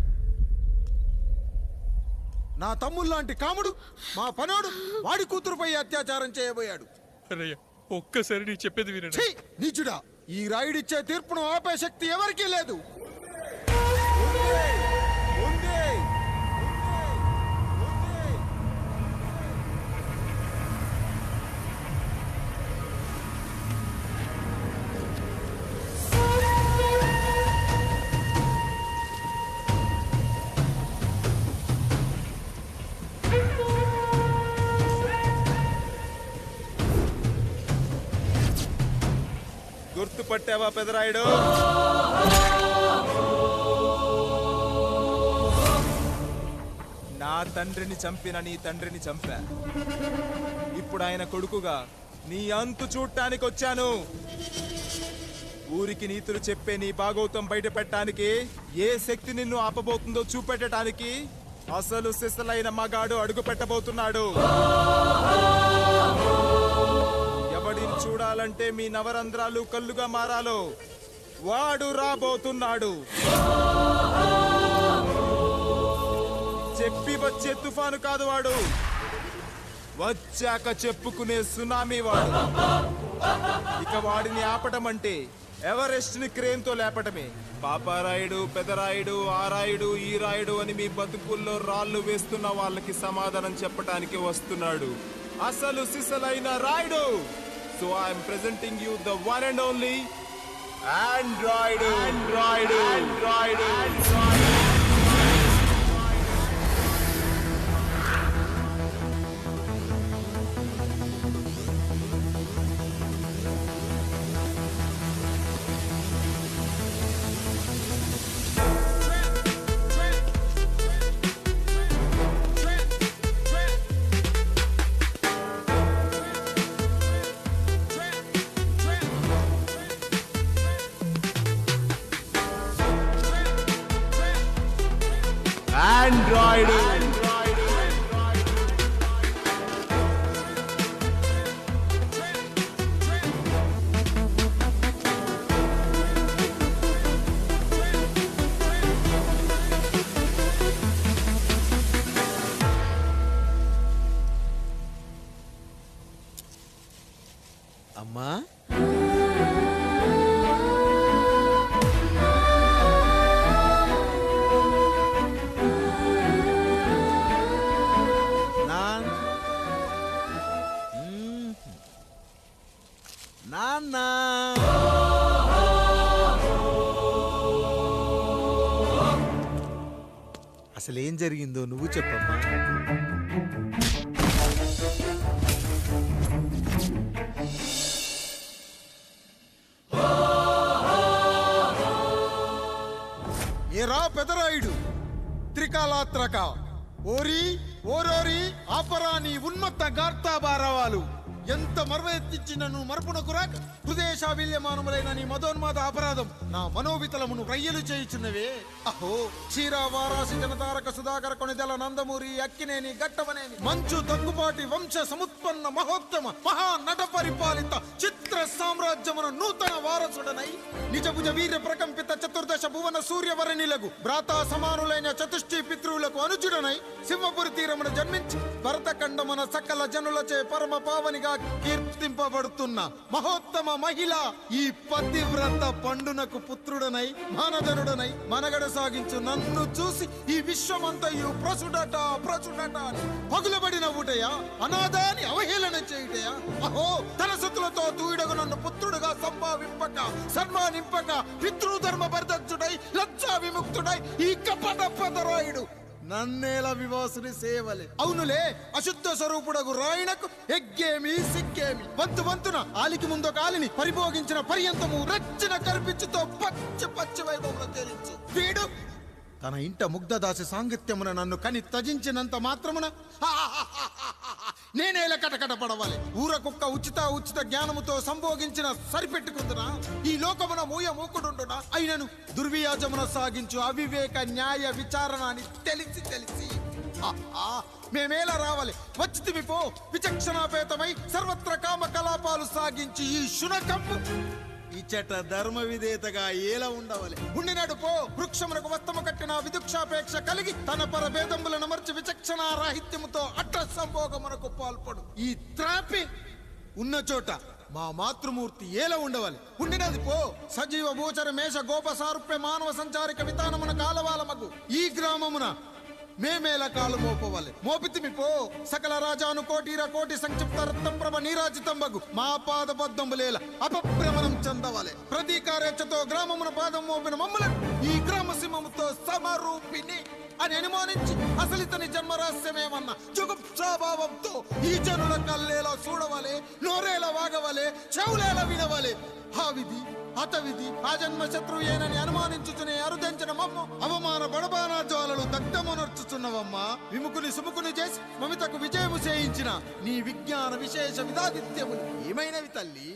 నా తమ్ముళ్లాంటి కాముడు మా పనోడు వాడి కూతురుపై అత్యాచారం చేయబోయాడు. ఒక్కసారి నీ చెప్పేది వినండి. ఛీ, నీచుడా! ఈ రాయుడిచ్చే తీర్పును ఆపే శక్తి ఎవరికీ లేదు. గుర్తుపట్టావా పెదరాయుడు? నా తండ్రిని చంపిన నీ తండ్రిని చంపా. ఇప్పుడు ఆయన కొడుకుగా నీ అంతు చూడటానికి వచ్చాను. ఊరికి నీతులు చెప్పే నీ భాగవతం బయట పెట్టడానికి ఏ శక్తి నిన్ను ఆపబోతుందో చూపెట్టడానికి అసలు సిసలైన మగాడు అడుగు పెట్టబోతున్నాడు. ఎవడిని చూడాలంటే మీ నవరంధ్రాలు కళ్ళుగా మారాలో వాడు రాబోతున్నాడు. చెప్పి వచ్చే తుఫాను కాదు వాడు, వచ్చాక చెప్పుకునే సునామీ వాడు. ఇక వాడిని ఆపటం అంటే ఎవరెస్ట్ ని క్రేన్ తో లేపటమే. పాపారాయుడు, పెదరాయుడు, ఆ రాయుడు, ఈ రాయుడు అని మీ బతుకుల్లో రాళ్లు వేస్తున్న వాళ్ళకి సమాధానం చెప్పడానికి వస్తున్నాడు అసలు సిసలైన Rayudu. So I am presenting you the one and only Android. అమ్మా, నాన్న, అసలేం జరిగిందో నువ్వు చెప్పమ్మా. ఎరా పెదరాయుడు త్రికాలాత్రక ఓరి ఓరోరి ఆపరా నీ ఉన్మత్త గార్తాబారవాలు ఎంత మర్వెత్తించినను మరపునకు రాక హృదయశావిల్యమానములైన నీ మదోన్మాద అపరాధం నా మనోవితలమును రయ్యలు చేయుచున్నవే. అహో క్షీర వారాసి జనతారక సుధాకర కొనిదెల నందమూరి అక్కినేని గట్టవనేని మంచు దగ్గుపాటి వంశ సముత్పన్న మహోత్తమ మహా నట పరిపాలిత చిత్ర సామ్రాజ్యమున నూతన వారసుడనై నిజభుజ వీర్య ప్రకంపిత చతుర్దశ భువన సూర్యవరణిలకు భ్రాతా సమానులైన చతుష్టి పితృవులకు అనుజుడనై సింహపురి తీరమున జన్మించి భరతఖండమున సకల జనులచే పరమ పావనిగా కీర్తింపబడుతున్న మహోత్తమ మహిళ ఈ పతివ్రత పండునకు పుత్రుడనై మానధనుడనై మనగడ సాగించు నన్ను చూసి ఈ విశ్వమంతయు ప్రసుడట అని పగులబడిన ఊటయా అనాథాన్ని అవహేళన చేయుటయా. అహో తన సతులతో తూయిడగు నన్ను పుత్రుడుగా సంభావింపక సన్మానింపక పితృధర్మ పరిదక్షుడై లజ్జా విముక్తుడై ఈ కపట పదరాయుడు నన్నేల వివాసుని సేవలే. అవునులే అశుద్ధ స్వరూపుడగు రాయణకు ఎగ్గేమి సిగ్గేమి వంతు వంతున ఆలికి ముందు కాలిని పరిభోగించిన పర్యంతము రచ్చన కర్పించుతో పచ్చి వైభవంలో తేలించు వీడు తన ఇంట ముగ్ధదాసి సాంగత్యమున నన్ను కని త్యజించినంత మాత్రమున నేనేల కటకట పడవాలి. ఊర కుక్క ఉచిత జ్ఞానముతో సంభోగించిన సరిపెట్టుకుంటున్నా ఈ లోకమున మూయమూకుడుండునా అయినను దుర్వ్యాజమున సాగించు అవివేక న్యాయ విచారణ అని తెలిసి మేమేలా రావాలి వచ్చితిమి పో విచక్షణాపేతమై సర్వత్ర కామ కలాపాలు సాగించి ఈ శునకము ఇచ్చట ధర్మ విధేతగా ఏలా ఉండవాలి ఉండినాడు పో. వృక్షమునకు వస్తము కట్టిన విదుక్షాపేక్ష కలిగి తన పరభేదములను మర్చి విచక్షణ రాహిత్యముతో అట్ట సంభోగమునకు పాల్పడు ఈ త్రాపి ఉన్న చోట మా మాతృమూర్తి ఏలా ఉండవాలి ఉండినది పో. సజీవ భూచర మేష గోప సారూప్య మానవ సంచారిక విధానమున కాలవాలమగు ఈ గ్రామమున మేమేల కాలు మోపవాలి మోపితిమి పో. సకల రాజాను కోటి సంక్షిప్త రత్నప్రభ నీరాజితంబగు మా పాద బద్ధంబులేల అపభ్రమణం చెందవాలి. ప్రతీకారేచ్ఛతో గ్రామమున పాదం మోపిన మమ్మలను ఈ గ్రామ సింహముతో సమరూపిణి అని అనుమానించి అసలితని జన్మరహస్యమేమన్నా జుగుప్సాభావంతో ఈ జనుల కల్లేలా చూడవాలి నోరేలా వాగవాలి చెవులేలా వినవాలి. ఆ విధి హతవిధి ఆ జన్మ శత్రువు ఏనని అనుమానించుచునే అరుదించిన మమ్మ అవమాన బడబానా జ్వాలలు దగ్ధమునర్చుచున్నవమ్మా. విముకుని సుముకుని చేసి మమితకు విజయము చేయించిన నీ విజ్ఞాన విశేష విధాదిత్యములు ఏమైనవి తల్లి.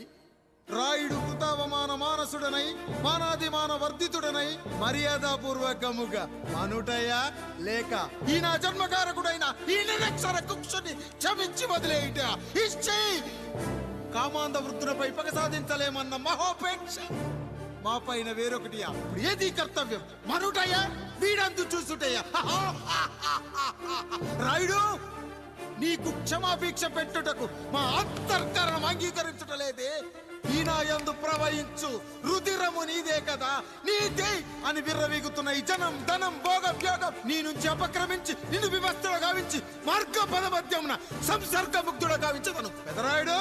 రాయుడు కృతావమాన మానసుడనై మానాదిమాన వర్ధితుడనై మర్యాదాపూర్వకముగా మనుటయా లేక ఈ నా జన్మకారకుడైన ఈ నిరక్షర కుక్షుని క్షమించి వదిలేయుట ఇష్టి కామాంధ వృద్ధులపై పగ సాధించలేమన్న మహోపేక్ష మా పైన వేరొకటియా ఇప్పుడు ఏది కర్తవ్యం మనుటయా వీడందు చూసుటయా. రాయుడు నీకు క్షమాభిక్ష పెట్టుటకు మా అంతర్కరణం అంగీకరించుటలేదే. ఈనాయందు ప్రవహించు రుధిరము నీదే కదా నీదే అని విర్రవీగుతున్న ఈ జనం ధనం భోగం నీ నుంచి అపక్రమించి నిన్ను వివస్థలో గావించి మార్గ పదమధ్యమున సంసర్గ ముక్తుడు గావించదను. Pedarayudu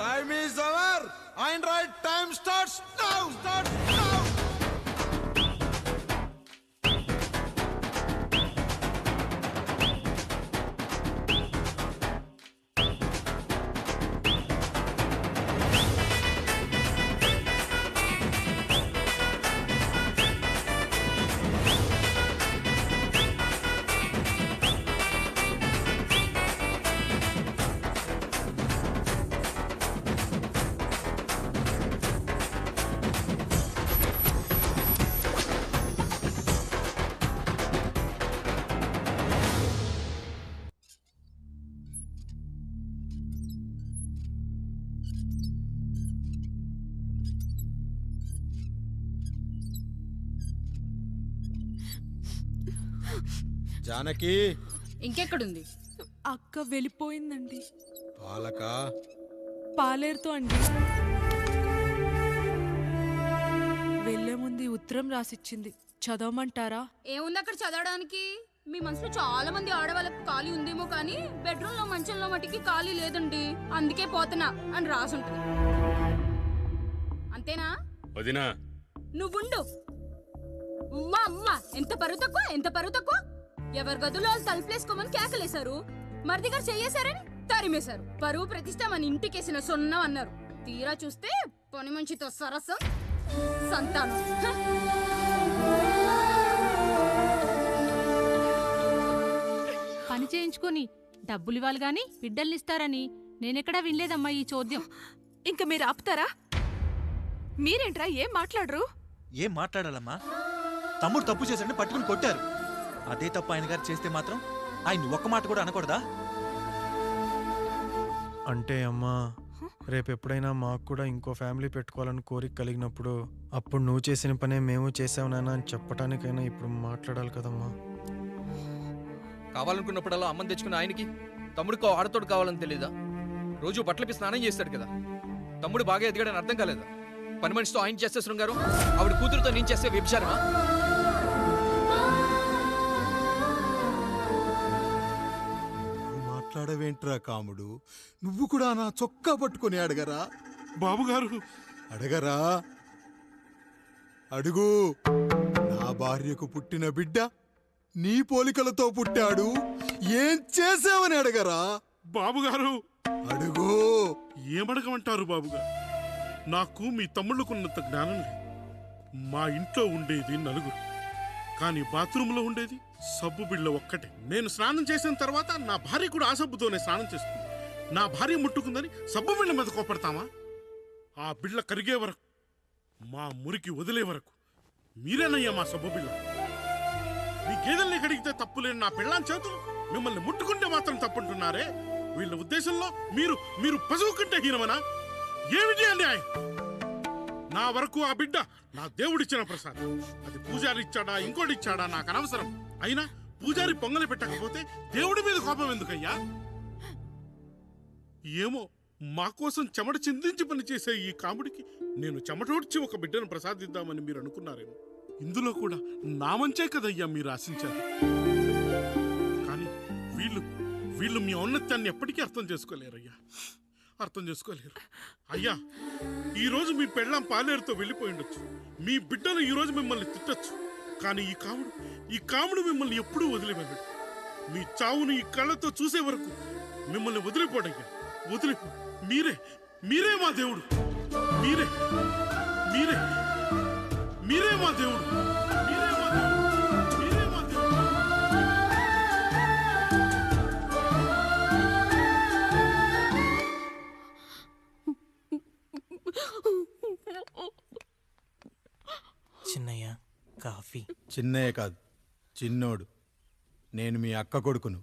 time is our and right time starts now. Janaki ఇంకెక్కడుంది? అక్క వెళ్ళిపోయిందండి. పాలక పాలేరుతో అండి. వెళ్లే ముందు ఉత్తరం రాసిచ్చింది, చదవమంటారా? ఏముంది అక్కడ చదవడానికి? మీ మనసులో చాలా మంది ఆడవాళ్ళకి ఖాళీ ఉందేమో కానీ బెడ్రూమ్ లో మంచంలో మట్టికి ఖాళీ లేదండి, అందుకే పోతున్నా అని రాసుంటుంది. అంతేనా వదినా? నువ్వుండు. అమ్మా ఎంత పరువు తక్కువ ఎవరి గదులో తలుపులేసుకోమని కేకలేశారు, మరిది గారు చెయ్యేశారని తరిమేశారు. పరువు ప్రతిష్ట మన ఇంటికేసిన సొన్నం అన్నారు. తీరా చూస్తే పని మంచితో సరసం సంతానం. పని చేయించుకొని డబ్బులు ఇవ్వాలి గాని బిడ్డల్నిస్తారని నేనెక్కడా వినలేదమ్మా ఈ చోద్యం. ఇంక మీరు ఆపుతారా? మీరేంట్రా ఏం మాట్లాడరు? ఏం మాట్లాడాలమ్మా? తమ్ముడు తప్పు చేశాడని పట్టుకుని కొట్టారు. అదే తప్పు ఆయన గారు చేస్తే మాత్రం ఆయన ఒక్క మాట కూడా అనకూడదా? అంటే అమ్మా, రేపు ఎప్పుడైనా మాకు కూడా ఇంకో ఫ్యామిలీ పెట్టుకోవాలని కోరిక కలిగినప్పుడు అప్పుడు నువ్వు చేసిన పనే మేము చేసావు నాన్న అని చెప్పటానికైనా ఇప్పుడు మాట్లాడాలి కదమ్మా. కావాలనుకున్నప్పుడల్లా అమ్మని తెచ్చుకున్న ఆయనకి తమ్ముడికో ఆడతోడు కావాలని తెలీదా? రోజు బట్టలపి స్నానం చేస్తాడు కదా. తమ్ముడు బాగా ఎదిగాడని అర్థం కాలేదా? పని మనిషితో ఆయన చేస్తే శృంగారు, ఆవిడ కూతురుతో నేను చేస్తే వ్యభిచారమా? మాట్లాడవేంట్రా కాముడు? నువ్వు కూడా నా చొక్కా పట్టుకొని అడగరా? బాబుగారు అడగరా? అడుగు. నా భార్యకు పుట్టిన బిడ్డ నీ పోలికలతో పుట్టాడు, ఏం చేసావని అడగరా? బాబుగారు అడుగు. ఏమడగమంటారు బాబుగారు? నాకు మీ తమ్ముళ్ళకున్నంత జ్ఞానం లేదు. మా ఇంట్లో ఉండేది నలుగురు, కానీ బాత్రూంలో ఉండేది సబ్బు బిళ్ళ ఒక్కటే. నేను స్నానం చేసిన తర్వాత నా భార్య కూడా ఆ సబ్బుతోనే స్నానం చేస్తుంది. నా భార్య ముట్టుకుందని సబ్బు బిళ్ళ మీద కోపడతామా? ఆ బిళ్ళ కరిగే వరకు, మా మురికి వదిలే వరకు మీరేనయ్యా మా సబ్బు బిళ్ళ. మీ గేదెల్ని కడిగితే తప్పులేని నా పిల్లాని చేతులు మిమ్మల్ని ముట్టుకుంటే మాత్రం తప్పుంటున్నారే. వీళ్ళ ఉద్దేశంలో మీరు పశువు కంటే హీనమనా? ఏమిటి అన్యాయం? నా వరకు ఆ బిడ్డ నా దేవుడిచ్చిన ప్రసాదం. అది పూజారి ఇచ్చాడా ఇంకోటిచ్చాడా నాకు అనవసరం. అయినా పూజారి పొంగలి పెట్టకపోతే దేవుడి మీద కోపం ఎందుకయ్యా? ఏమో, మా కోసం చెమట చిందించి పనిచేసే ఈ కాముడికి నేను చెమటోడ్చి ఒక బిడ్డను ప్రసాదిద్దామని మీరు అనుకున్నారేమో. ఇందులో కూడా నా మంచే కదయ్యా మీరు ఆశించారు. కానీ వీళ్ళు మీ ఔన్నత్యాన్ని ఎప్పటికీ అర్థం చేసుకోలేరయ్యా, అర్థం చేసుకోలేరు. అయ్యా, ఈరోజు మీ పెళ్ళాం పాలేరుతో వెళ్ళిపోయి ఉండొచ్చు, మీ బిడ్డలు ఈరోజు మిమ్మల్ని తిట్టచ్చు. కానీ ఈ కాముడు మిమ్మల్ని ఎప్పుడూ వదిలిపోయాడు. మీ చావును ఈ కళ్ళతో చూసే వరకు మిమ్మల్ని వదిలిపోడయ్యా, వదిలిపో. మీరే మా దేవుడు, మీరే మా దేవుడు. చిన్నయ్య కాఫీ. చిన్నయ్య కాదు, చిన్నోడు. నేను మీ అక్క కొడుకును.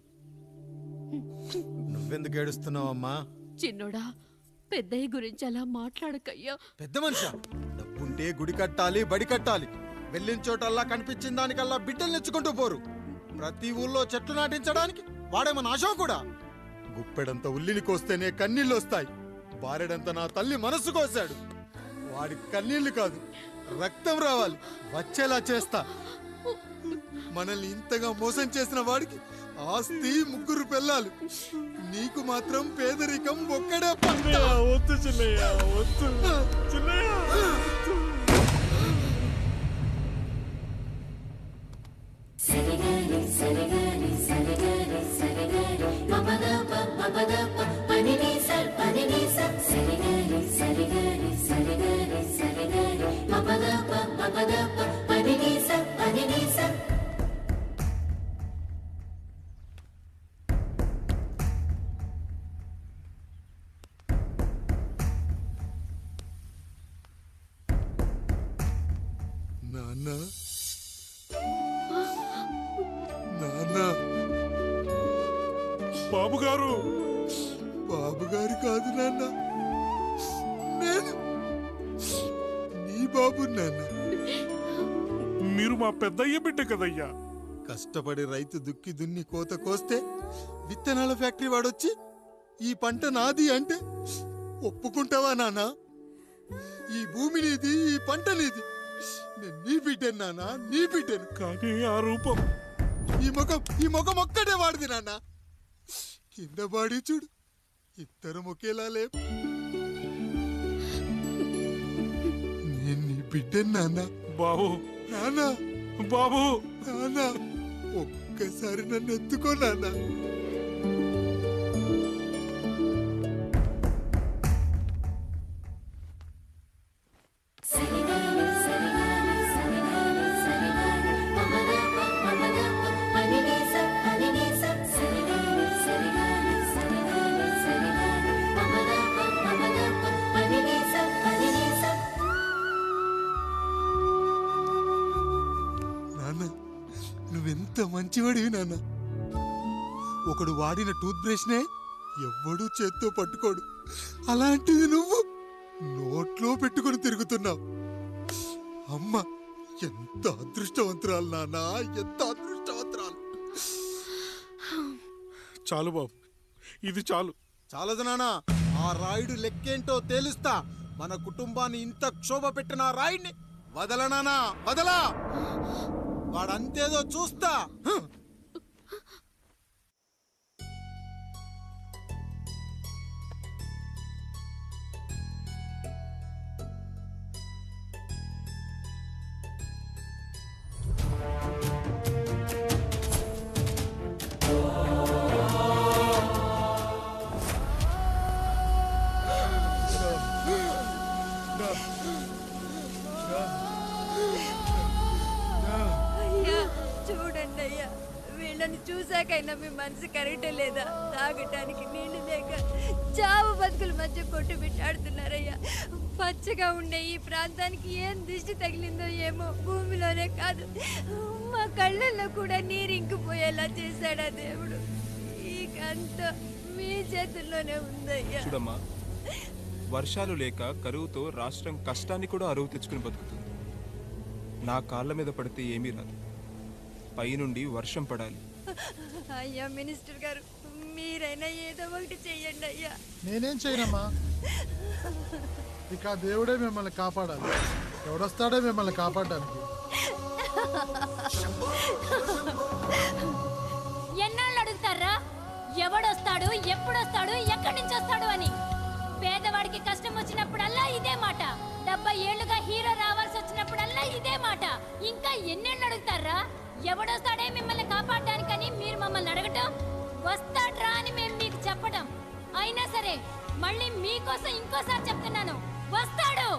నువ్వెందుకు ఏడుస్తున్నావమ్మా? చిన్నోడా, పెద్దయ్య గురించి అలా మాట్లాడకయ్యా. పెద్ద మనిషి, డబ్బుంటే గుడి కట్టాలి, బడి కట్టాలి. వెళ్ళిన చోటల్లా కనిపించిన దానికల్లా బిడ్డలు నెచ్చుకుంటూ పోరు. ప్రతి ఊళ్ళో చెట్లు నాటించడానికి వాడేమన్నా అశోకుడా? గుప్పెడంత ఉల్లిని కోస్తేనే కన్నీళ్ళు వస్తాయి. బారెడంత నా తల్లి మనసు కోసాడు. వాడి కన్నీళ్లు కాదు, రక్తం రావాలి, వచ్చేలా చేస్తా. మనల్ని ఇంతగా మోసం చేసిన వాడికి ఆస్తి 3 పిల్లలు, నీకు మాత్రం పేదరికం ఒక్కడే. వద్దు చిన్నయ్య, వద్దు చిన్నయ్య. నాన్న, బాబుగారు. బాబుగారు కాదు నాన్న, నేను నీ బాబు నాన్న. మీరు మా పెద్దయ్య బిడ్డ కదయ్యా. కష్టపడి రైతు దుక్కి దున్ని కోత కోస్తే విత్తనాల ఫ్యాక్టరీ వాడొచ్చి ఈ పంట నాది అంటే ఒప్పుకుంటావా నాన్న? ఈ భూమి నీది, ఈ పంట నీది. నేను నీ బిడ్డను నాన్న, నీ బిడ్డను. కానీ ఆ రూపం, ఈ ముఖం ఒక్కటే వాడిది నాన్న. కింద బాడీ చూడు, ఇద్దరం ఒకేలా లేవు. నేను నీ బిడ్డను నాన్న. బాబు, నాన్న, బాబు, నాన్న, ఒక్కసారి నన్ను ఎత్తుకో నాన్న. Sa ఎంత మంచివాడివి నాన్న. ఒకడు వాడిన టూత్ బ్రష్నే ఎవ్వడూ చేత్తో పట్టుకోడు, అలాంటిది నువ్వు నోట్లో పెట్టుకొని తిరుగుతున్నావు. అమ్మ ఎంత అదృష్టవంతురాలు నాన్న, ఎంత అదృష్టవంతురాలు. చాలు బాబు, ఇది చాలు. చాలదు నాన్న, ఆ రాయుడు లెక్కేంటో తేలుస్తా. మన కుటుంబాన్ని ఇంత క్షోభ పెట్టిన ఆ రాయుడిని వదలనానా, వదలా. వాడంతేదో చూస్తా. అయ్యా చూడండి అయ్యా, వీళ్ళని చూసాకైనా మీ మనసు కరెక్టే లేదా? తాగటానికి నీళ్లు లేక చావు బతుకుల మధ్య కొట్టు పెట్టాడుతున్నారయ్యా. పచ్చగా ఉండే ఈ ప్రాంతానికి ఏం దిష్టి తగిలిందో ఏమో, భూమిలోనే కాదు మా కళ్ళల్లో కూడా నీరు ఇంకిపోయేలా చేశాడా దేవుడు. ఈకంతా మీ చేతుల్లోనే ఉందయ్యా. చూడమ్మా, వర్షాలు లేక కరువుతో రాష్ట్రం కష్టాన్ని కూడా అరువు తెచ్చుకుని బతుకుతుంది. నా కాళ్ళ మీద పడితే ఏమీ రాదు, పైనుండి వర్షం పడాలి. అయ్యా మినిస్టర్ గారు, మీరైనా ఏదో ఒకటి చెయ్యండి అయ్యా. నేనేం చేయనమ్మా, ఇక దేవుడే మిమ్మల్ని కాపాడాలి. ఎవడొస్తాడో మిమ్మల్ని కాపాడడానికి. ఎన్నాళ్ళు అడుగుతారా ఎవడొస్తాడు, ఎప్పుడొస్తాడు, ఎక్కడి నుంచి వస్తాడు అని? పేదవాడికి కష్టం వచ్చినప్పుడల్లా ఇదే మాట. 70 ఏళ్లుగా హీరో రావాల్సి వచ్చినప్పుడల్లా ఇదే మాట. ఇంకా ఎన్నేళ్ళు అడుగుతారా? ఎవడొస్తాడే మిమ్మల్ని కాపాడడానికని మీరు మమ్మల్ని అడగటం, వస్తాడ్రా అని మేము మీకు చెప్పడం. అయినా సరే మళ్ళీ మీకోసం ఇంకోసారి చెప్తున్నాను, వస్తాడు.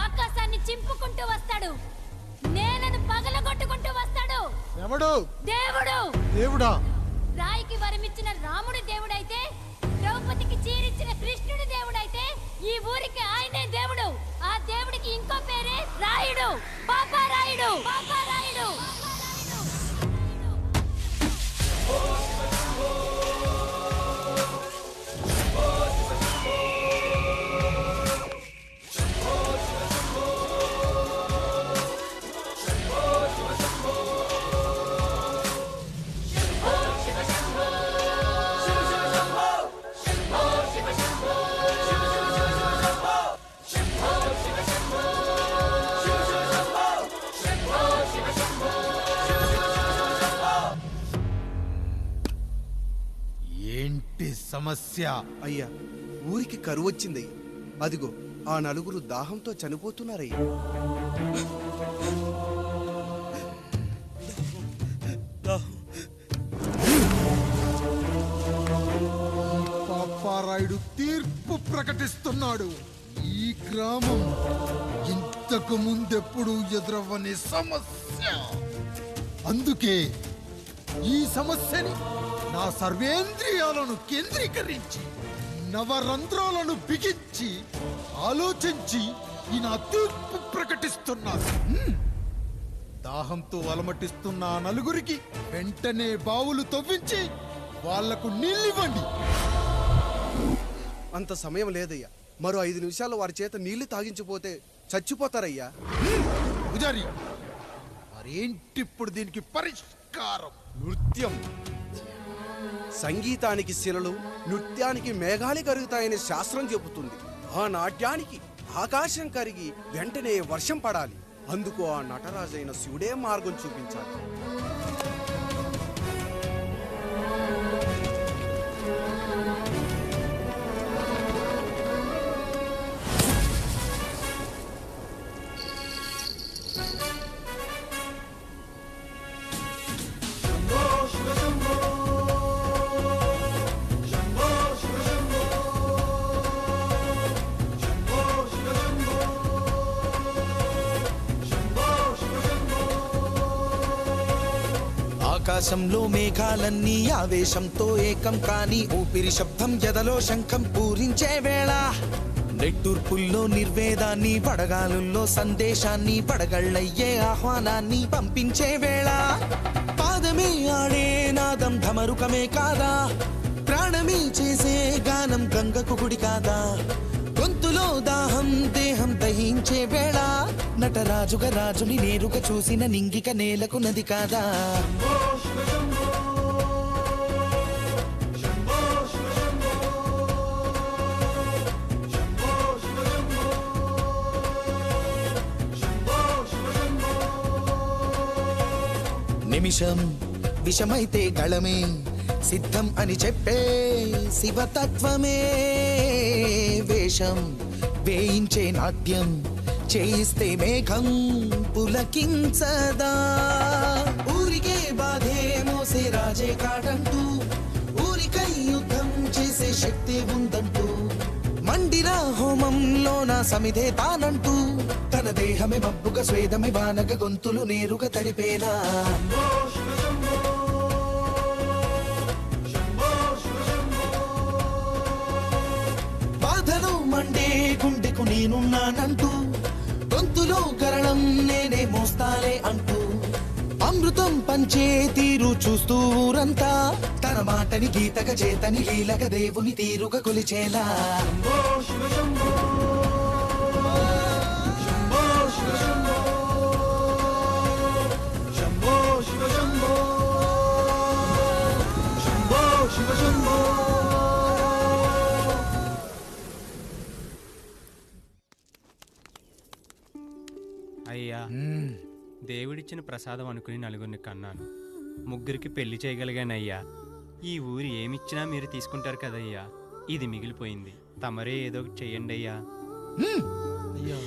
ఆకాశాన్ని చింపుకుంటూ వస్తాడు, నేలను పగలగొట్టుకుంటూ వస్తాడు. ఎవడు? దేవుడు. దేవుడా? రాయికి వరమిచ్చిన రాముడు దేవుడైతే, ద్రౌపదికి చీరిచ్చిన కృష్ణుడు దేవుడైతే, ఈ ఊరికి ఆయనే దేవుడు. ఆ దేవుడికి ఇంకో పేరే రాయుడు, పాపారాయుడు. పాపారాయుడు. ఏంటి సమస్య? అయ్యా, ఊరికి కరువు వచ్చిందయ్యా. అదిగో ఆ నలుగురు దాహంతో చనిపోతున్నారయ్యా. పాపారాయుడు తీర్పు ప్రకటిస్తున్నాడు. ఈ గ్రామం ఇంతకు ముందెప్పుడు ఎదురవ్వని సమస్య. అందుకే ఈ సమస్యని నా సర్వేంద్రియాలను కేంద్రీకరించి, నవరంధ్రాలను బిగించి ఆలోచించి ఈ నా తీర్పు ప్రకటిస్తున్నాను. దాహంతో అలమటిస్తున్న ఆ నలుగురికి వెంటనే బావులు తవ్వించి వాళ్లకు నీళ్ళివ్వండి. అంత సమయం లేదయ్యా. మరో 5 నిమిషాల్లో వారి చేత నీళ్లు తాగించిపోతే చచ్చిపోతారయ్యా. పూజారి, మరేంటిప్పుడు దీనికి పరిష్కారం? నృత్యం. సంగీతానికి శిలలు, నృత్యానికి మేఘాలు కరుగుతాయని శాస్త్రం చెబుతుంది. ఆ నాట్యానికి ఆకాశం కరిగి వెంటనే వర్షం పడాలి. అందుకు ఆ నటరాజైన శివుడే మార్గం చూపించాలి. ఆకాశంలో మేఘాలన్నీ ఆవేశంతో ఏకం కాని ఊపిరి శబ్దం ఎదలో శంఖం పూరించే వేళ నెట్టూర్పుల్లో నిర్వేదాన్ని, పడగాలుల్లో సందేశాన్ని, పడగళ్ళయ్యే ఆహ్వానాన్ని పంపించే వేళ. పాదమే ఆడే నాదం ఢమరుకమే కాదా, ప్రాణమే చేసే గానం గంగకు గుడి కాదా. గొంతులో దాహం దేహం దహించే వేళ, నటరాజుగా రాజుని నేరుగా చూసిన నింగిక నేలకు నది కాదా. నిమిషం విషమైతే గళమే సిద్ధం అని చెప్పే శివతత్వమే. వేషం వేయించే నాట్యం చేయిస్తే మేఘం పులకించదా. ఊరికే బాధే మోసే రాజే కాడంటూ, ఊరికై యుద్ధం చేసే శక్తి ఉందంటూ, మండిన హోమంలో నా సమిధే తానంటూ, తన దేహమే మబ్బుగా స్వేదమే వానగ గొంతులు నేరుగా తడిపేనా. బాధను మండే గుండెకు నేనున్నానంటూ, గొంతులో గరణం నేనే మోస్తాలే అంటూ, అమృతం పంచే తీరు చూస్తూ ఊరంతా, తన మాటని గీతగా చేతని లీలగా దేవుని తీరుగా కొలిచేలా. అయ్యా, దేవుడిచ్చిన ప్రసాదం అనుకుని నలుగురిని కన్నాను, ముగ్గురికి పెళ్లి చేయగలిగానయ్యా. ఈ ఊరు ఏమిచ్చినా మీరు తీసుకుంటారు కదయ్యా, ఇది మిగిలిపోయింది, తమరే ఏదో ఒకటి చెయ్యండి అయ్యా. అయ్యా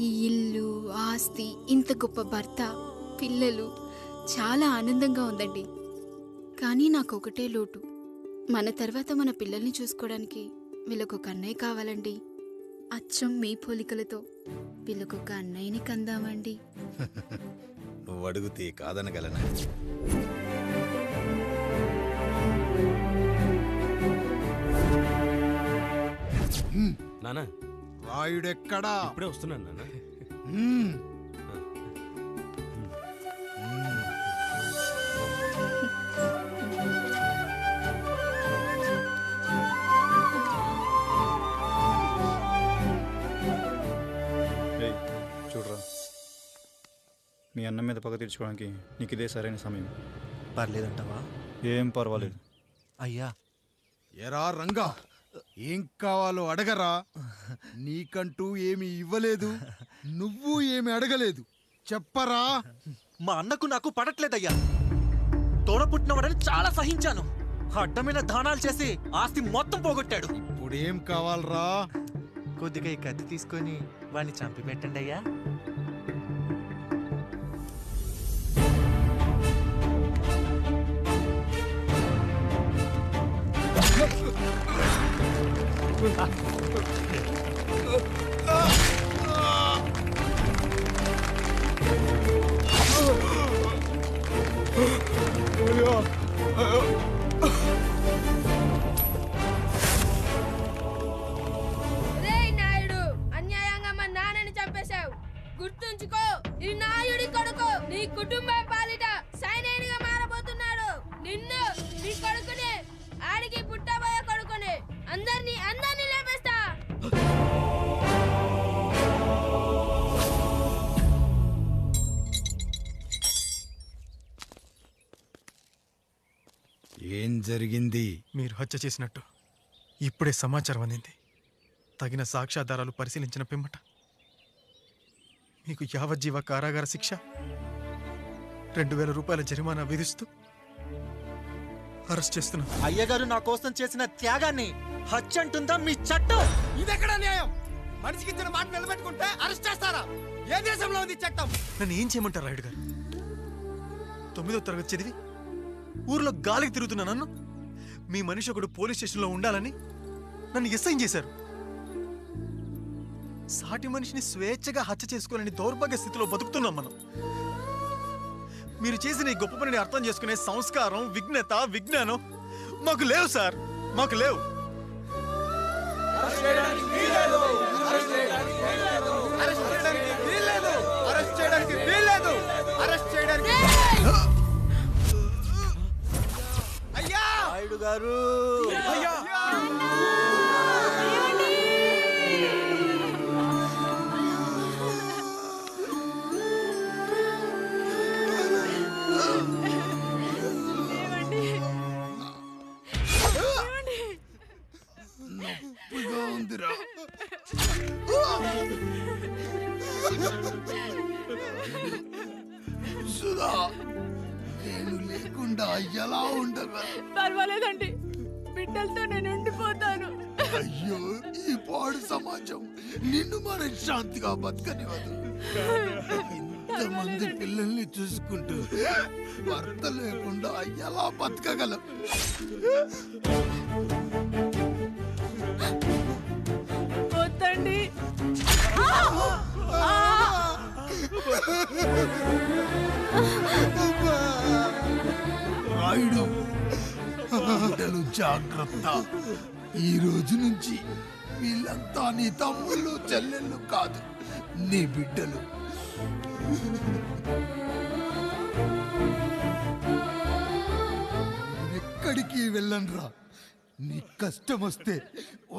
ఈ ఇల్లు, ఆస్తి, ఇంత గొప్ప భర్త, పిల్లలు, చాలా ఆనందంగా ఉందండి. కానీ నాకు ఒకటే లోటు, మన తర్వాత మన పిల్లల్ని చూసుకోవడానికి వీళ్ళకొక అన్నయ్య కావాలండి. అచ్చం మీ పోలికలతో వీళ్ళకొక అన్నయ్యని కందామండి. నువ్వు అడిగితే కాదనగలనా? నానా రాయుడెక్కడా? ఇప్పుడే వస్తున్నాను నాన్న. చూడరా, మీ అన్నం మీద పగ తీర్చుకోవడానికి నీకు ఇదే సరైన సమయం. పర్లేదంటావా? ఏం పర్వాలేదు. అయ్యా, ఎరా రంగా, ఏం కావాలో అడగరా. నీకంటూ ఏమి ఇవ్వలేదు, నువ్వు ఏమి అడగలేదు, చెప్పరా. మా అన్నకు నాకు పడట్లేదయ్యా. తోడ పుట్టినవాడని చాలా సహించాను, అడ్డమైన దానాలు చేసి ఆస్తి మొత్తం పోగొట్టాడు. ఇప్పుడేం కావాలరా? కొద్దిగా ఈ కత్తి తీసుకొని వాడిని చంపి పెట్టండి అయ్యా. నాయుడు, అన్యాయంగా మా నాన్నని చంపేశావు. గుర్తుంచుకో, ఈ నాయుడి కొడుకు నీ కుటుంబం పాలిట సైనికుడిగా మారబోతున్నాడు. నిన్ను, నీ కొడుకుని, ఆడికి పుట్టబోయే కొడుకుని, అందరినీ లేపేస్తా. ఏం జరిగింది? మీరు హత్య చేసినట్టు ఇప్పుడే సమాచారం అందింది. తగిన సాక్ష్యాధారాలు పరిశీలించిన పిమ్మట మీకు యావజ్జీవ కారాగార శిక్ష, 2000 రూపాయల జరిమానా విధిస్తూ అరెస్ట్ చేస్తున్నాం. అయ్యగారు నా కోసం చేసిన త్యాగాన్ని హత్య అంటుందా మీ చట్టం? ఇదెక్కడ న్యాయం? మనిషికి ఇచ్చిన మాట నిలబెట్టుకుంటే అరెస్ట్ చేస్తారా? ఏ దేశంలో ఉంది చట్టం? నన్ను ఏం చేయమంటారు రాయుడు గారు? 9వ తరగతి చదివి ఊర్లో గాలికి తిరుగుతున్నా నన్ను మీ మనిషి ఒకడు పోలీస్ స్టేషన్లో ఉండాలని నన్ను ఎస్ఐన్ చేశారు. సాటి మనిషిని స్వేచ్ఛగా హత్య చేసుకోవాలని దౌర్భాగ్య స్థితిలో బతుకుతున్నాం మనం. మీరు చేసిన ఈ గొప్ప పనిని అర్థం చేసుకునే సంస్కారం, విజ్ఞత, విజ్ఞానం మాకు లేవు సార్, మాకు లేవు. అయ్యా రాయుడు గారు, అయ్యా నొప్పిగా ఉందిరా. సుధా, నేను లేకుండా ఎలా ఉండగా? పర్వాలేదండి, బిడ్డలతో నేను ఉండిపోతాను. అయ్యో, ఈ పాడు సమాజం నిన్ను మనశ్శాంతిగా బతకనివ్వదు. ఇంతమంది పిల్లల్ని చూసుకుంటూ భర్త లేకుండా ఎలా బతకగలం? వద్దండి. రాయుడు, బిడ్డలు జాగ్రత్త. ఈ రోజు నుంచి వీళ్ళంతా నీ తమ్ముళ్ళు చెల్లెళ్ళు కాదు, నీ బిడ్డలు. ఎక్కడికి వెళ్ళనురా. నీ కష్టం వస్తే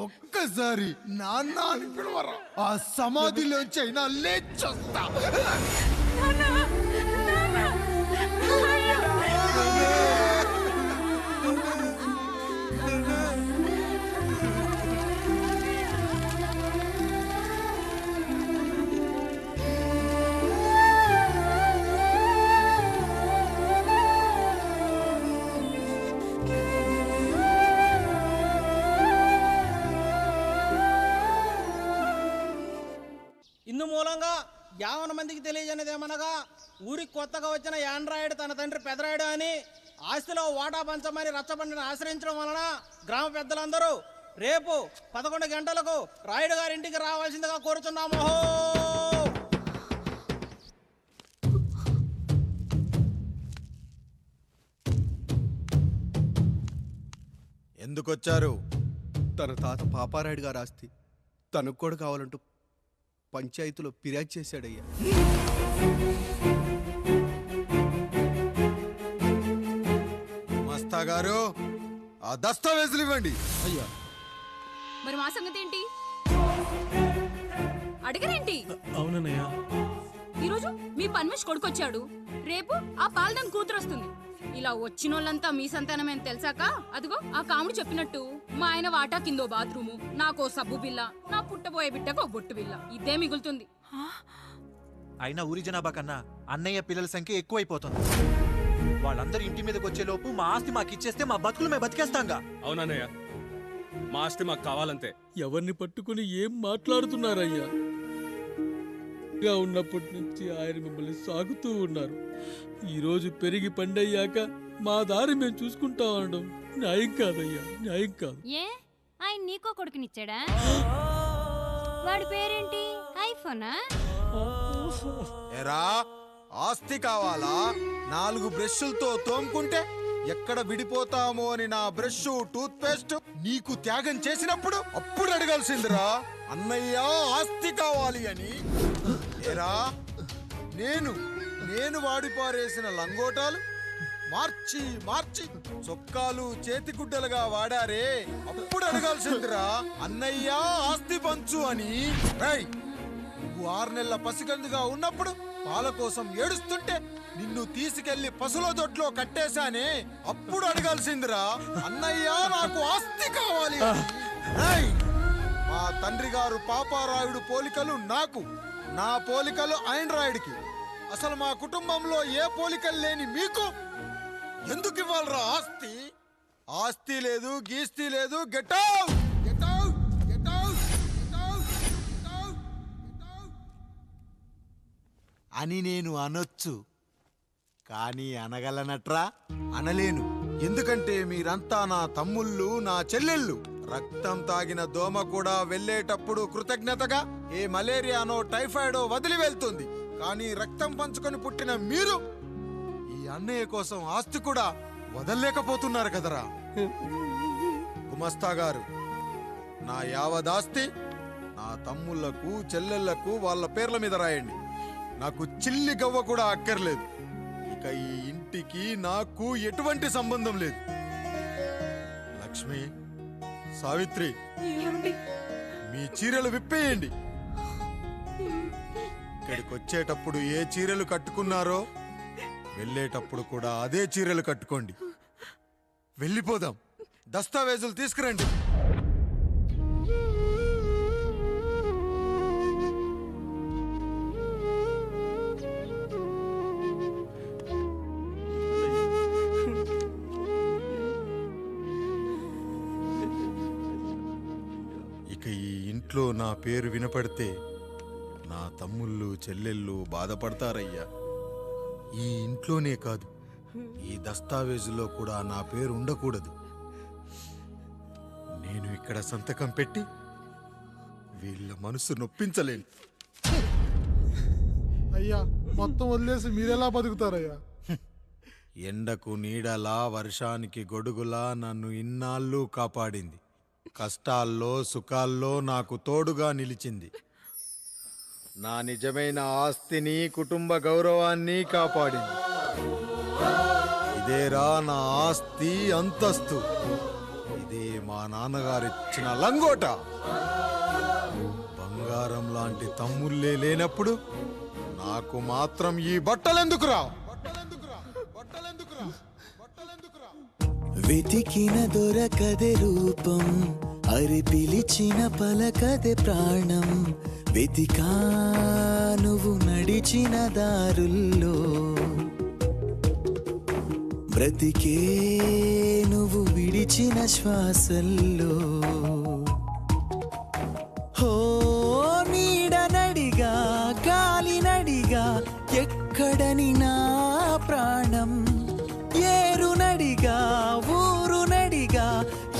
ఒక్కసారి నాన్న అని పిలవరా. ఆ సమాధిలోంచి అయినా లేచొస్తా. ఇందు మూలంగా 50 మందికి తెలియజేయనిదేమనగా, ఊరికి కొత్తగా వచ్చిన యాండ్రాయిడ్ తన తండ్రి పెదరాయుడు అని ఆస్తిలో వాటా పంచమని రచ్చబండిని ఆశ్రయించడం వలన గ్రామ పెద్దలందరూ రేపు 11 గంటలకు రాయుడు గారింటికి రావాల్సిందిగా కోరుచున్నాము. ఎందుకొచ్చారు? తన తాత పాపారాయుడు గారు ఆస్తి తనకు కూడా కావాలంటూ పంచాయతీలో ఫిర్యాదు చేశాడయ్యా. మస్తా గారు, ఆ దస్తావేజులు ఇవ్వండి. అయ్యా, మరి మా సంగతి ఏంటి? అడగరేంటి? అవునన్నయ్య, ఈరోజు మీ పన్మేష్ కొడుకొచ్చాడు, రేపు ఆ పాల్దాన్ కూతురు వస్తుంది. ఇలా వచ్చినోళ్ళంతా మీ సంతానమని తెలిసాక అదిగో ఆ కాముడు చెప్పినట్టు మా ఆయన వాటా కిందో బాత్రూము, నాకో సబ్బు బిల్ల, నా పుట్టబోయే బిడ్డకో బొట్టు బిల్ల, ఇదే మిగులుతుంది. అయినా ఊరి జనాభా కన్నా అన్నయ్య పిల్లల సంఖ్య ఎక్కువైపోతుంది. వాళ్ళందరూ ఇంటి మీదకి వచ్చేలోపు మా ఆస్తి మాకు ఇచ్చేస్తే మా బతుకులు మేము బతికేస్తాంగా. అవునన్నయ్య, మా ఆస్తి మాకు కావాలంతే. ఎవరిని పట్టుకుని ఏం మాట్లాడుతున్నారయ్యా? ఉన్నప్పటి నుంచి ఆయన మిమ్మల్ని సాగుతూ ఉన్నారు. ఈరోజు పెరిగి పండయ్యాక మా దారి మేము చూసుకుంటా అనడం న్యాయం కాదయ్యా, న్యాయం కాదు. ఏ ఆయన నీకో కొడుకునిచ్చాడా? వాడి పేరేంటి? ఐఫోనా? ఎరా, ఆస్తి కావాలా? 4 బ్రష్లతో తోముకుంటే ఎక్కడ విడిపోతామో అని నా బ్రష్, టూత్ పేస్ట్ నీకు త్యాగం చేసినప్పుడు అప్పుడు అడగాల్సిందిరా, అన్నయ్య ఆస్తి కావాలి అని. ఎరా, నేను వాడిపారేసిన లంగోటాలు మార్చి మార్చి చొక్కాలు చేతిగుడ్డలుగా వాడారే, అప్పుడు అడగాల్సిందిరా, అన్నయ్య ఆస్తి పంచు అని. నువ్వు 6 నెలల పసికందుగా ఉన్నప్పుడు పాల కోసం ఏడుస్తుంటే నిన్ను తీసుకెళ్లి పశుల దొడ్లో కట్టేశానే, అప్పుడు అడగాల్సిందిరా, అన్నయ్య నాకు ఆస్తి కావాలి అని. మా తండ్రి గారు పాపారాయుడు పోలికలు నాకు, నా పోలికలు ఆండ్రాయిడ్కి. అసలు మా కుటుంబంలో ఏ పోలికలు లేని మీకు ఎందుకు ఇవ్వాలరా ఆస్తి? ఆస్తి లేదు, గీస్తి లేదు. Get out! Get out! Get out! Get out! Get out! అని నేను అనొచ్చు, కానీ అనగలనట్రా? అనలేను. ఎందుకంటే మీరంతా నా తమ్ముళ్ళు, నా చెల్లెళ్ళు. రక్తం తాగిన దోమ కూడా వెళ్ళేటప్పుడు కృతజ్ఞతగా ఏ మలేరియానో టైఫాయిడో వదిలి వెళ్తుంది. కానీ రక్తం పంచుకొని పుట్టిన మీరు ఈ అన్నయ్య కోసం ఆస్తి కూడా వదల్లేకపోతున్నారు కదరా. గుమస్తా గారు, నా యావదాస్తి నా తమ్ముళ్లకు చెల్లెళ్లకు వాళ్ళ పేర్ల మీద రాయండి. నాకు చిల్లి గవ్వ కూడా అక్కర్లేదు. ఇక ఈ ఇంటికి నాకు ఎటువంటి సంబంధం లేదు. లక్ష్మి, సావిత్రి, మీ చీరలు విప్పేయండి. ఇక్కడికి వచ్చేటప్పుడు ఏ చీరలు కట్టుకున్నారో వెళ్ళేటప్పుడు కూడా అదే చీరలు కట్టుకోండి. వెళ్ళిపోదాం. దస్తావేజులు తీసుకురండి. ఇక ఈ ఇంట్లో నా పేరు వినపడితే నా తమ్ముళ్ళు చెల్లెళ్ళు బాధపడతారయ్యా. ఈ ఇంట్లోనే కాదు, ఈ దస్తావేజులో కూడా నా పేరు ఉండకూడదు. నేను ఇక్కడ సంతకం పెట్టి వీళ్ళ మనసు నొప్పించలేను. అయ్యా, మొత్తం వదిలేసి మీరెలా బతుకుతారయ్యా? ఎండకు నీడలా, వర్షానికి గొడుగులా నన్ను ఇన్నాళ్ళు కాపాడింది. కష్టాల్లో సుఖాల్లో నాకు తోడుగా నిలిచింది. నా నిజమైన ఆస్తిని, కుటుంబ గౌరవాన్ని కాపాడింది. ఇదేరా నా ఆస్తి, అంతస్తు. ఇదే మా నాన్నగారిచ్చిన లంగోట. బంగారం లాంటి తమ్ముళ్ళే లేనప్పుడు నాకు మాత్రం ఈ బట్టలెందుకురా? వెతికిన దొరకదే రూపం, అరి పిలిచిన పలకదే ప్రాణం. వెతికా నువ్వు నడిచిన దారుల్లో, బ్రతికే నువ్వు విడిచిన శ్వాసల్లో. హో నీడ నడిగా, గాలి నడిగా, ఎక్కడని నా ప్రాణం. ఏరు నడిగా, ఊరు నడిగా,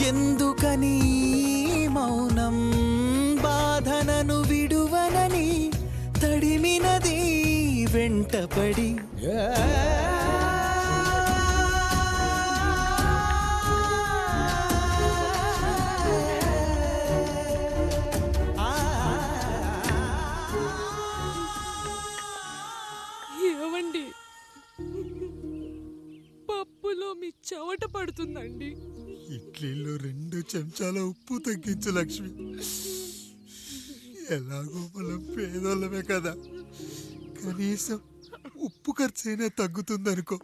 ఎందుకని మౌనం. బాధనను విడువనని తడిమినది వెంటపడి. ఏవండి, పప్పులో మీ చెవట పడుతుందండి. ఇడ్లీలో 2 చెంచాల ఉప్పు తగ్గించు లక్ష్మి. ఎలాగో మనం పేదోళ్ళమే కదా, కనీసం ఉప్పు ఖర్చైనా తగ్గుతుందనుకో.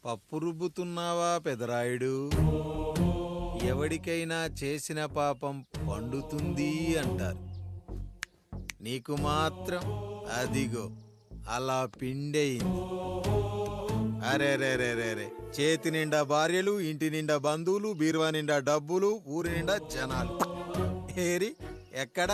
పప్పు రుబ్బుతున్నావా పెదరాయుడు? ఎవడికైనా చేసిన పాపం పండుతుంది అంటారు. నీకు మాత్రం అదిగో అలా పిండయింది. అరే రే రే రే రే, చేతి నిండా భార్యలు, ఇంటి నిండా బంధువులు, బీరువా నిండా డబ్బులు, ఊరి నిండా జనాలు. ఏరి ఎక్కడ?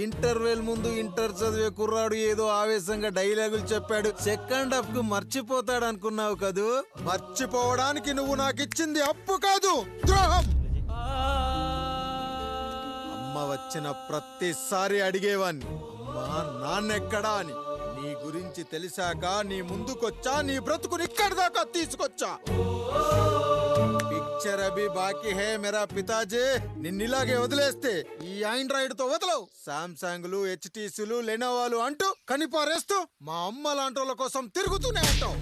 ఇంటర్వెల్ ముందు ఇంటర్ చదివే కుర్రాడు ఏదో ఆవేశంగా డైలాగులు చెప్పాడు. సెకండ్ హాఫ్ కు మర్చిపోతాడు అనుకున్నావు కదూ? మర్చిపోవడానికి నువ్వు నాకు ఇచ్చింది అప్పు కాదు, ద్రోహం. అమ్మ వచ్చిన ప్రతిసారి అడిగేవాణ్ణి, అమ్మా నాన్నెక్కడా అని. నీ గురించి తెలిసాక నీ ముందుకొచ్చా, నీ బ్రతుకుని ఇక్కడి దాకా తీసుకొచ్చా. పిక్చర్ అభి బాకీ హే మేరా పితాజీ. నిన్నిలాగే వదిలేస్తే ఈ ఆండ్రాయిడ్ తో వదలవు. సామ్సంగ్లు, హెచ్టీసీలు, లెనోవాలు అంటూ కనిపారేస్తూ మా అమ్మ లాంటి వాళ్ళ కోసం తిరుగుతూనే ఉంటావు.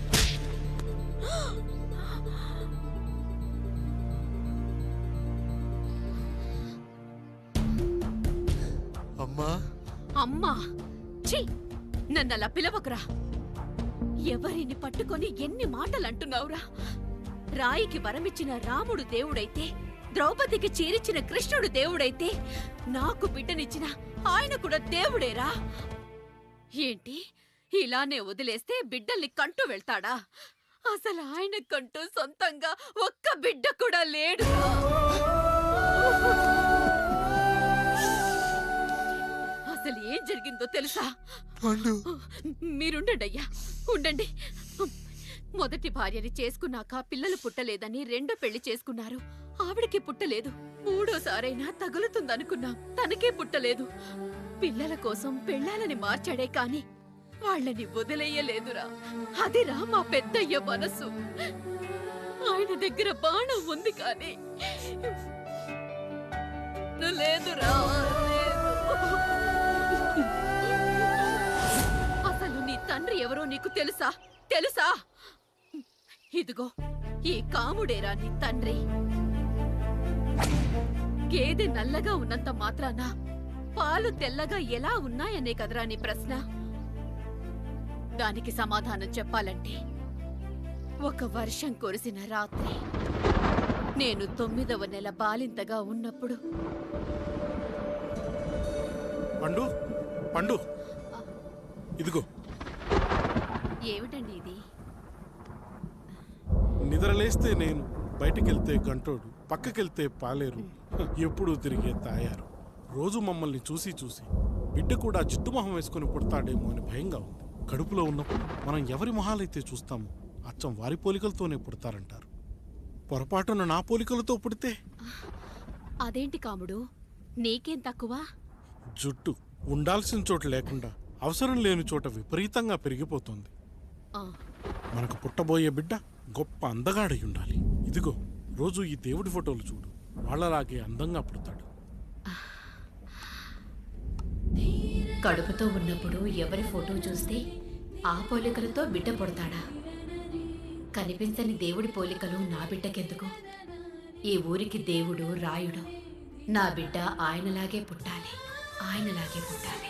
అమ్మా అమ్మా, ఛీ, నన్నలా పిలవకురా. ఎవరిని పట్టుకొని ఎన్ని మాటలు అంటున్నావురా? రాయికి వరమిచ్చిన రాముడు దేవుడైతే, ద్రౌపదికి చీరిచ్చిన కృష్ణుడు దేవుడైతే, నాకు బిడ్డనిచ్చిన ఆయన కూడా దేవుడేరా. ఏంటి ఇలానే వదిలేస్తే బిడ్డల్ని కంటూ వెళ్తాడా? అసలు ఆయన కంటూ సొంతంగా ఒక్క బిడ్డ కూడా లేడు. అసలు ఏం జరిగిందో తెలుసా? మీరుండండి అయ్యా, ఉండండి. మొదటి భార్యని చేసుకున్నాక పిల్లలు పుట్టలేదని రెండో పెళ్లి చేసుకున్నారు. ఆవిడకి పుట్టలేదు. మూడోసారైనా తగులుతుందనుకున్నాం, తనకే పుట్టలేదు. పిల్లల కోసం పెళ్ళాలని మార్చాడే కాని వాళ్ళని వదిలేయలేదురా. అదిరా మా పెద్దయ్య మనసు. ఆయన దగ్గర బాణం ఉంది కానీ లేదురా, లేదు. అసలు నీ తండ్రి ఎవరో నీకు తెలుసా? తెలుసా? ఇదిగో ఈ కాముడేరా నీ తండ్రి. గేదె నల్లగా ఉన్నంత మాత్రాన పాలు తెల్లగా ఎలా ఉన్నాయనే కదరా నీ ప్రశ్న. దానికి సమాధానం చెప్పాలంటే ఒక వర్షం కురిసిన రాత్రి నేను 9వ నెల బాలింతగా ఉన్నప్పుడు. పండు పండు ఇదిగో. ఏమిటండి ఇది? నిద్రలేస్తే నేను, బయటికెళ్తే గంటోడు, పక్కకెళ్తే పాలేరు, ఎప్పుడూ తిరిగే తాయారు. రోజు మమ్మల్ని చూసి చూసి బిడ్డ కూడా జిడ్డుమొహం వేసుకుని పుడతాడేమో అని భయంగా ఉంది. కడుపులో ఉన్నప్పుడు మనం ఎవరి మొహాలైతే చూస్తామో అచ్చం వారి పోలికలతోనే పుడతారంటారు. పొరపాటున నా పోలికలతో పుడితే? అదేంటి కాముడు, నీకేం తక్కువ? జుట్టు ఉండాల్సిన చోట లేకుండా అవసరం లేని చోట విపరీతంగా పెరిగిపోతుంది. మనకు పుట్టబోయే బిడ్డ గొప్ప అందగాడై ఉండాలి. ఇదిగో రోజు ఈ దేవుడి ఫోటోలు చూడు, వాళ్ళలాగే అందంగా పుడతాడు. కడుపుతో ఉన్నప్పుడు ఎవరి ఫోటో చూస్తే ఆ పోలికలతో బిడ్డ పుడతాడా? కనిపించని దేవుడి పోలికలు నా బిడ్డకెందుకు? ఈ ఊరికి దేవుడు రాయుడు. నా బిడ్డ ఆయనలాగే పుట్టాలి, ఆయనలాగే పుట్టాలి.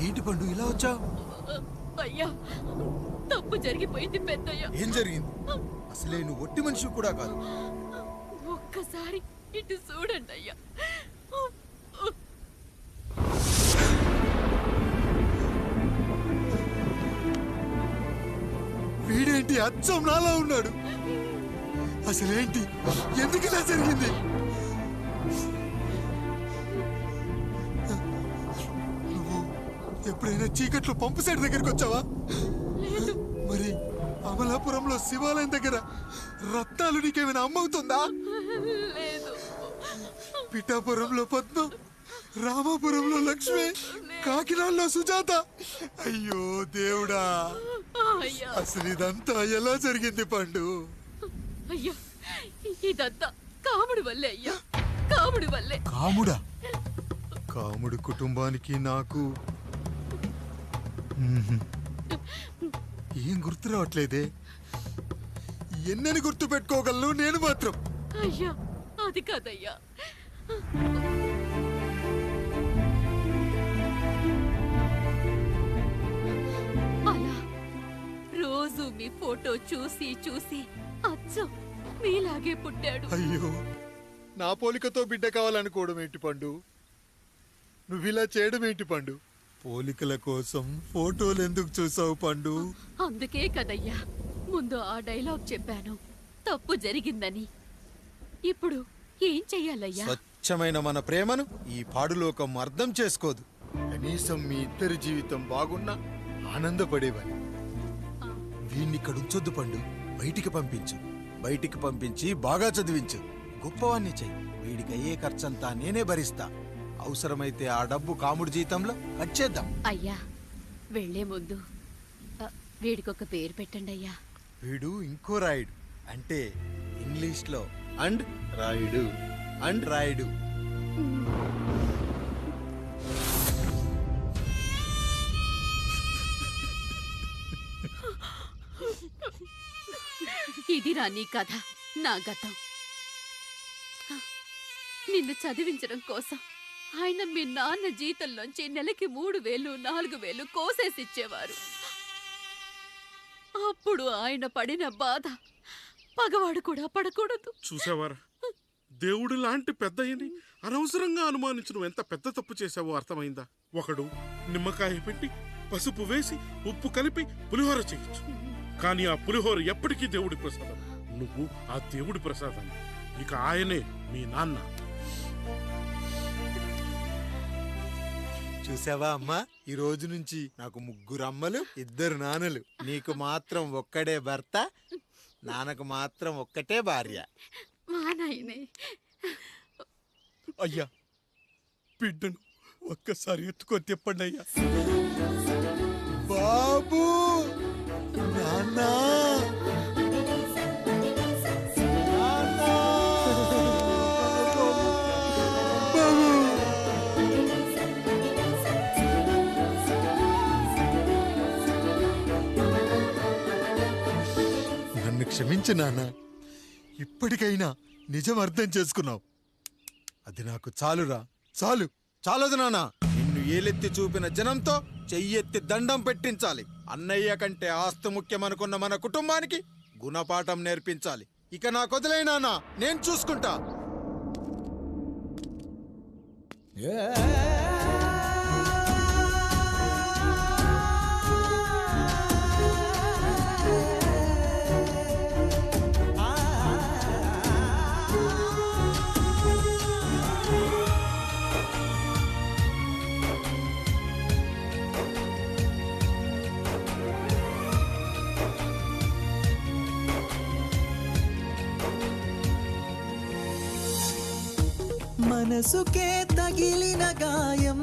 ఏంటి పండు ఇలా వచ్చావు? అయ్యా, తప్పు జరిగిపోయింది పెద్దయ్య. ఏం జరిగింది? అసలే నువ్వు ఒట్టి మనిషి కూడా కాదు. ఒక్కసారి ఇటు చూడండి అయ్యా. వీడేంటి అచ్చం నాలా ఉన్నాడు? అసలేంటి, ఎందుకు ఇలా జరిగింది? ఎప్పుడైనా చీకట్లో పంపు సైడ్ దగ్గరికి వచ్చావా? మరి అమలాపురంలో శివాలయం దగ్గర రత్నాలు నీకేమైనా అమ్మవుతుందా? పిఠాపురంలో పద్మం, రామాపురంలో లక్ష్మి, కాకినాడలో సుజాత. అయ్యో దేవుడా, అసలు ఇదంతా ఎలా జరిగింది పండు? అయ్యా, ఇదంతా కాముడి వల్లే అయ్యా, కాముడి వల్లే. కాముడా? కాముడి కుటుంబానికి నాకు ఏం గుర్తు రావట్లేదే. ఎన్నని గుర్తు పెట్టుకోగలను నేను మాత్రం. అయ్యా, అది కాదయ్యా. అలా రోజు మీ ఫోటో చూసి చూసి అచ్చం మీలాగే పుట్టాడు. అయ్యో, నా పోలికతో బిడ్డ కావాలనుకోవడం ఏంటి పండు? నువ్విలా చేయడం ఏంటి పండు? పోలికల కోసం ఫోటోలు ఎందుకు చూసావు పండు? అందుకే కదయ్యా ముందు ఆ డైలాగ్ చెప్పాను. తప్పు జరిగిందని. ఇప్పుడు ఏం చెయ్యాలయ్యా? స్వచ్ఛమైన మన ప్రేమను ఈ పాడులోకం అర్థం చేసుకోదు. కనీసం మీ ఇద్దరి జీవితం బాగున్నా ఆనందపడేవాడి. వీణ్ణి ఇక్కడ ఉంచొద్దు పండు, బయటికి పంపించు. బయటికి పంపించి బాగా చదివించు, గొప్పవాణ్ణి చెయ్యి. వీడికి అయ్యే ఖర్చంతా నేనే భరిస్తా. అవసరమైతే ఆ డబ్బు కాముడి జీతంలో కట్ చేద్దాం. అయ్యా, వెళ్లే ముందు వీడికొక పేరు పెట్టండి అయ్యా. వీడు ఇంకో రాయుడు, అంటే ఇంగ్లీష్లో అండ్ రాయుడు అండ్ రాయుడు. ఇదిరా నీ కథ, నా గతం. నిన్ను చదివించడం కోసం ఆయన మీ నాన్న జీతంలోంచి నెలకి 3,000, 4,000 కోసేసిచ్చేవారు. అప్పుడు ఆయన పడిన బాధ పగవాడు కూడా పడకూడదు. చూసావారా, దేవుడు లాంటి పెద్దయ్యని అనవసరంగా అనుమానించి నువ్వు ఎంత పెద్ద తప్పు చేశావో అర్థమైందా? ఒకడు నిమ్మకాయ పెట్టి పసుపు వేసి ఉప్పు కలిపి పులిహోర చేయొచ్చు, కానీ ఆ పులిహోర ఎప్పటికీ దేవుడి ప్రసాదం. నువ్వు ఆ దేవుడి ప్రసాదం. ఇక ఆయనే మీ నాన్న. చూసావా అమ్మా, ఈ రోజు నుంచి నాకు 3 అమ్మలు, 2 నాన్నలు. నీకు మాత్రం ఒక్కడే భర్త, నాన్నకు మాత్రం ఒక్కటే భార్య. మా నాయనే. అయ్యా, బిడ్డను ఒక్కసారి ఎత్తుకొని తిప్పండి అయ్యా. బాబు, నాన్నా, నన్ను క్షమించు నాన్న. ఇప్పటికైనా నిజం అర్థం చేసుకున్నావు. అది నాకు చాలురా, చాలు. చాలదు నాన్న. నిన్ను ఏలెత్తి చూపిన జనంతో చెయ్యెత్తి దండం పెట్టించాలి. అన్నయ్య కంటే ఆస్తి ముఖ్యమనుకున్న మన కుటుంబానికి గుణపాఠం నేర్పించాలి. ఇక నాకు వదిలేయ్ నాన్న, నేను చూసుకుంటా. మనసుకే తగిలిన గాయం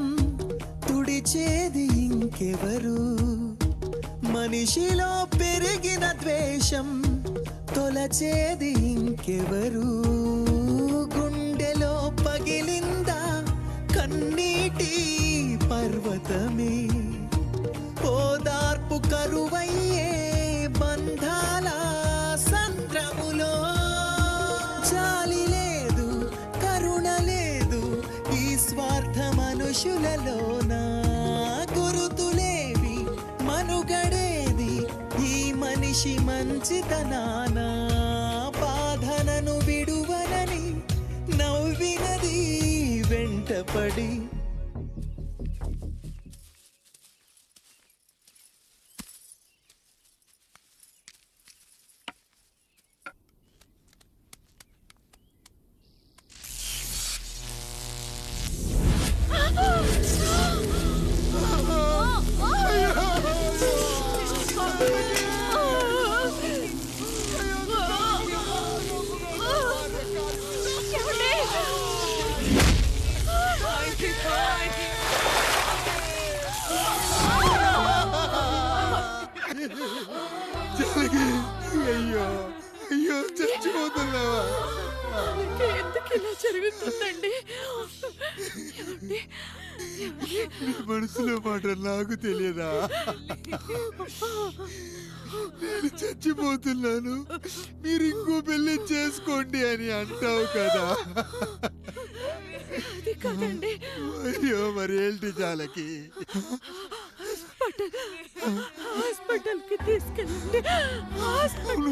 తుడిచేది ఇంకెవరు? మనిషిలో పెరిగిన ద్వేషం తొలచేది ఇంకెవరు? గుండెలో పగిలిందా కన్నీటి పర్వతమే? ఓదార్పు కరువయ్యే బంధాల సంద్రములో జాలి లేదు, కరుణ లేదు ఈ స్వార్థ మనుషులలోన. గురుతులేవి, మనుగడేది ఈ మనిషి మంచితనాన. బాధనను విడువనని నవ్వినది వెంటపడి. అయ్యో అయ్యో, చచ్చిపోతున్నావా? ఎందుకు ఇలా జరుగుతుందండి? మనసులో మాట నాకు తెలియదా? నేను చచ్చిపోతున్నాను, మీరు ఇంకో పెళ్లి చేసుకోండి అని అంటావు కదా. అయ్యో, మరి ఏంటి జాలకి? హాస్పిటల్కి తీసుకెళ్ళండి. హాస్పిటల్.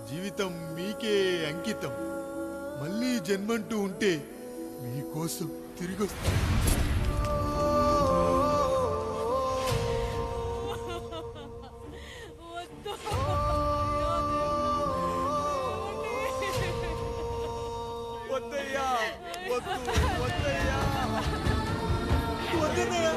జీవితం మీకే అంకితం. మళ్ళీ జన్మంటూ ఉంటే మీకోసం తిరిగి వస్తాను. వద్దయ్యా, వద్దు, వద్దయ్యా, వద్దన్నయ్యా.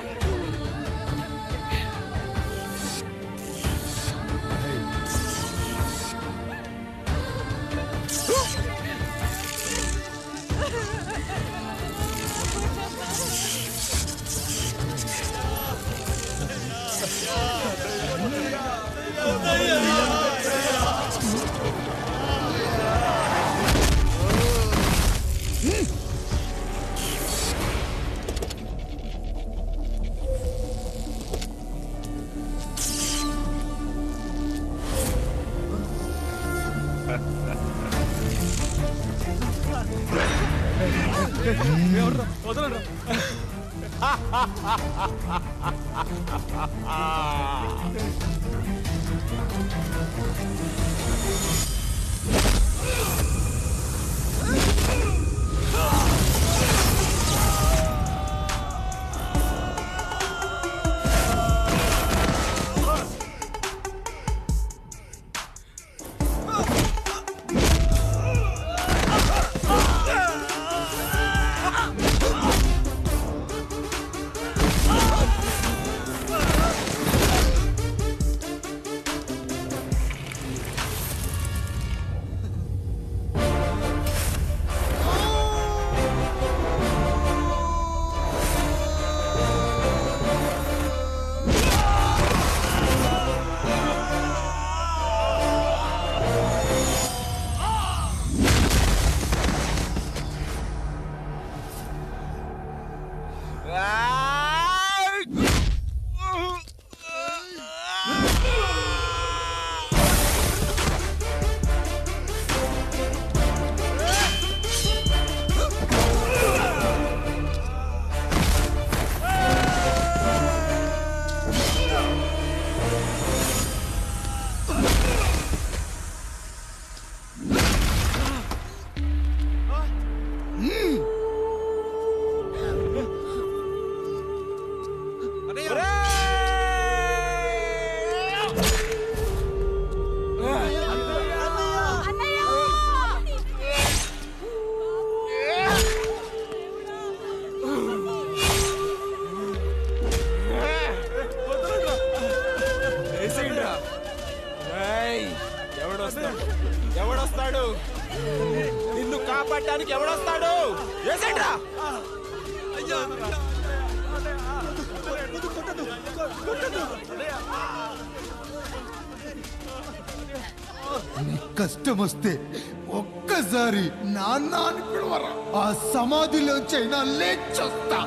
ఎవడొస్తాడు? నిన్ను కాపాడటానికి ఎవడొస్తాడు? ఏసేంట్రా? కష్టం వస్తే ఒక్కసారి నాన్న అని పిలవరా, ఆ సమాధిలోంచైనా లేచొస్తా.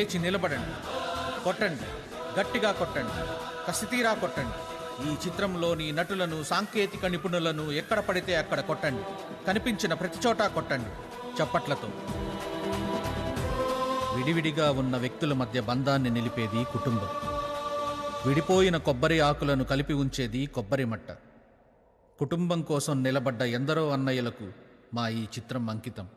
లేచి నిలబడండి, కొట్టండి, గట్టిగా కొట్టండి, కసితీరా కొట్టండి. ఈ చిత్రంలోని నటులను, సాంకేతిక నిపుణులను ఎక్కడ పడితే అక్కడ కొట్టండి. కనిపించిన ప్రతి చోట కొట్టండి చప్పట్లతో. విడివిడిగా ఉన్న వ్యక్తుల మధ్య బంధాన్ని నిలిపేది కుటుంబం. విడిపోయిన కొబ్బరి ఆకులను కలిపి ఉంచేది కొబ్బరి మట్ట. కుటుంబం కోసం నిలబడ్డ ఎందరో అన్నయ్యలకు మా ఈ చిత్రం అంకితం.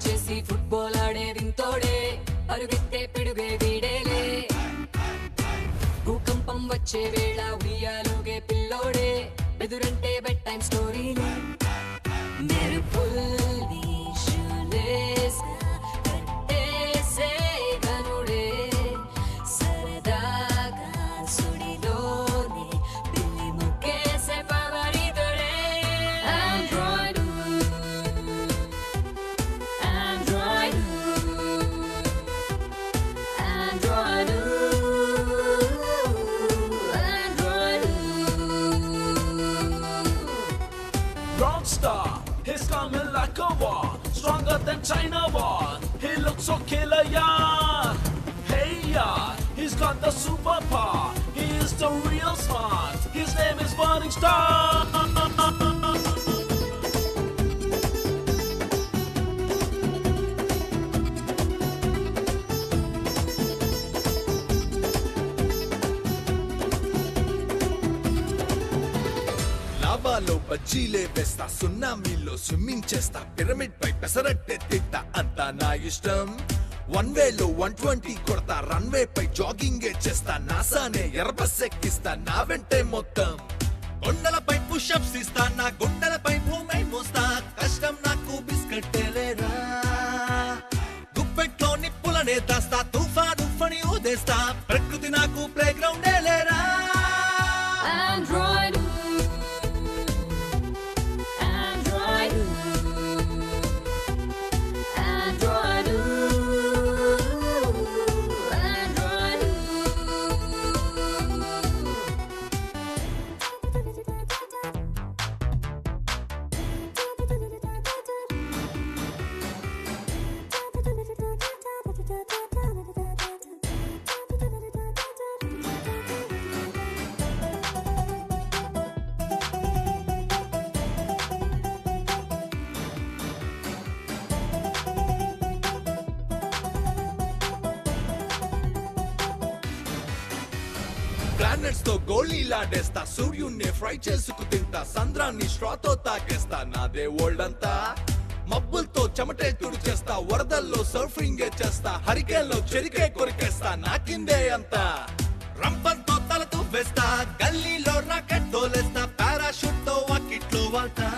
చేసి ఫుట్బాల్ ఆడే వింతోడే, అరుగెత్తే పిడుగే వీడేలే. భూకంపం వచ్చే వేళ ఉయ్యాలుగే పిల్లోడే, ఎదురంటే బెడ్ టైం స్టోరీలే. మెరుపుల్ని షూలేస్గా కట్టేసే గనుడే, సరదాగా సుడిలోనే పిల్లి ముక్కేసే పవరితోడే. Android Rockstar, he's coming like a war, stronger than China war. He looks so killer, yeah. Hey, yeah, he's got the superpower. He is the real smart. His name is Burning Star. లావాలో బజ్జీలే వేస్తా, సున్నామీలో స్విమ్మింగ్ చేస్తా, పిరమిడ్ పై పెసరట్టే తిట్టా, అంతా నా ఇష్టం. 1 వేలో 120 కొడతా, రన్వే పై జాగింగే చేస్తా, నాసానే ఎర్రబస్ ఎక్కిస్తా, నా వెంటే మొత్తం. కొండలపై పుషప్స్ ఇస్తా, నా గుండెలపై భూమి మోస్తా, కష్టం నాకు బిస్కెట్టేలేరా. గుప్పెట్లో నిప్పులనే దాస్తా, తుఫాను ఫణి ఊదేస్తా, ప్రకృతి నాకు ప్లే గ్రౌండే లేరా. Android ప్లానెట్స్ తో గోళీలాడేస్తా, సూర్యుణ్ణి ఫ్రై చేసుకు తింటా, సంద్రాన్ని స్ట్రాతో తాకేస్తా, నాదే వరల్డ్ అంతా. మబ్బులతో చెమటే తుడిచేస్తా, వరదల్లో సర్ఫింగే చేస్తా, హరికేన్లో చెరికే కొరికేస్తా, నాకిందే అంతా. రంపంతో తల తువ్వేస్తా, గల్లీలో రాకెట్ తోలేస్తా, పారాషూట్ తో వాకిట్లో వాళ్తా.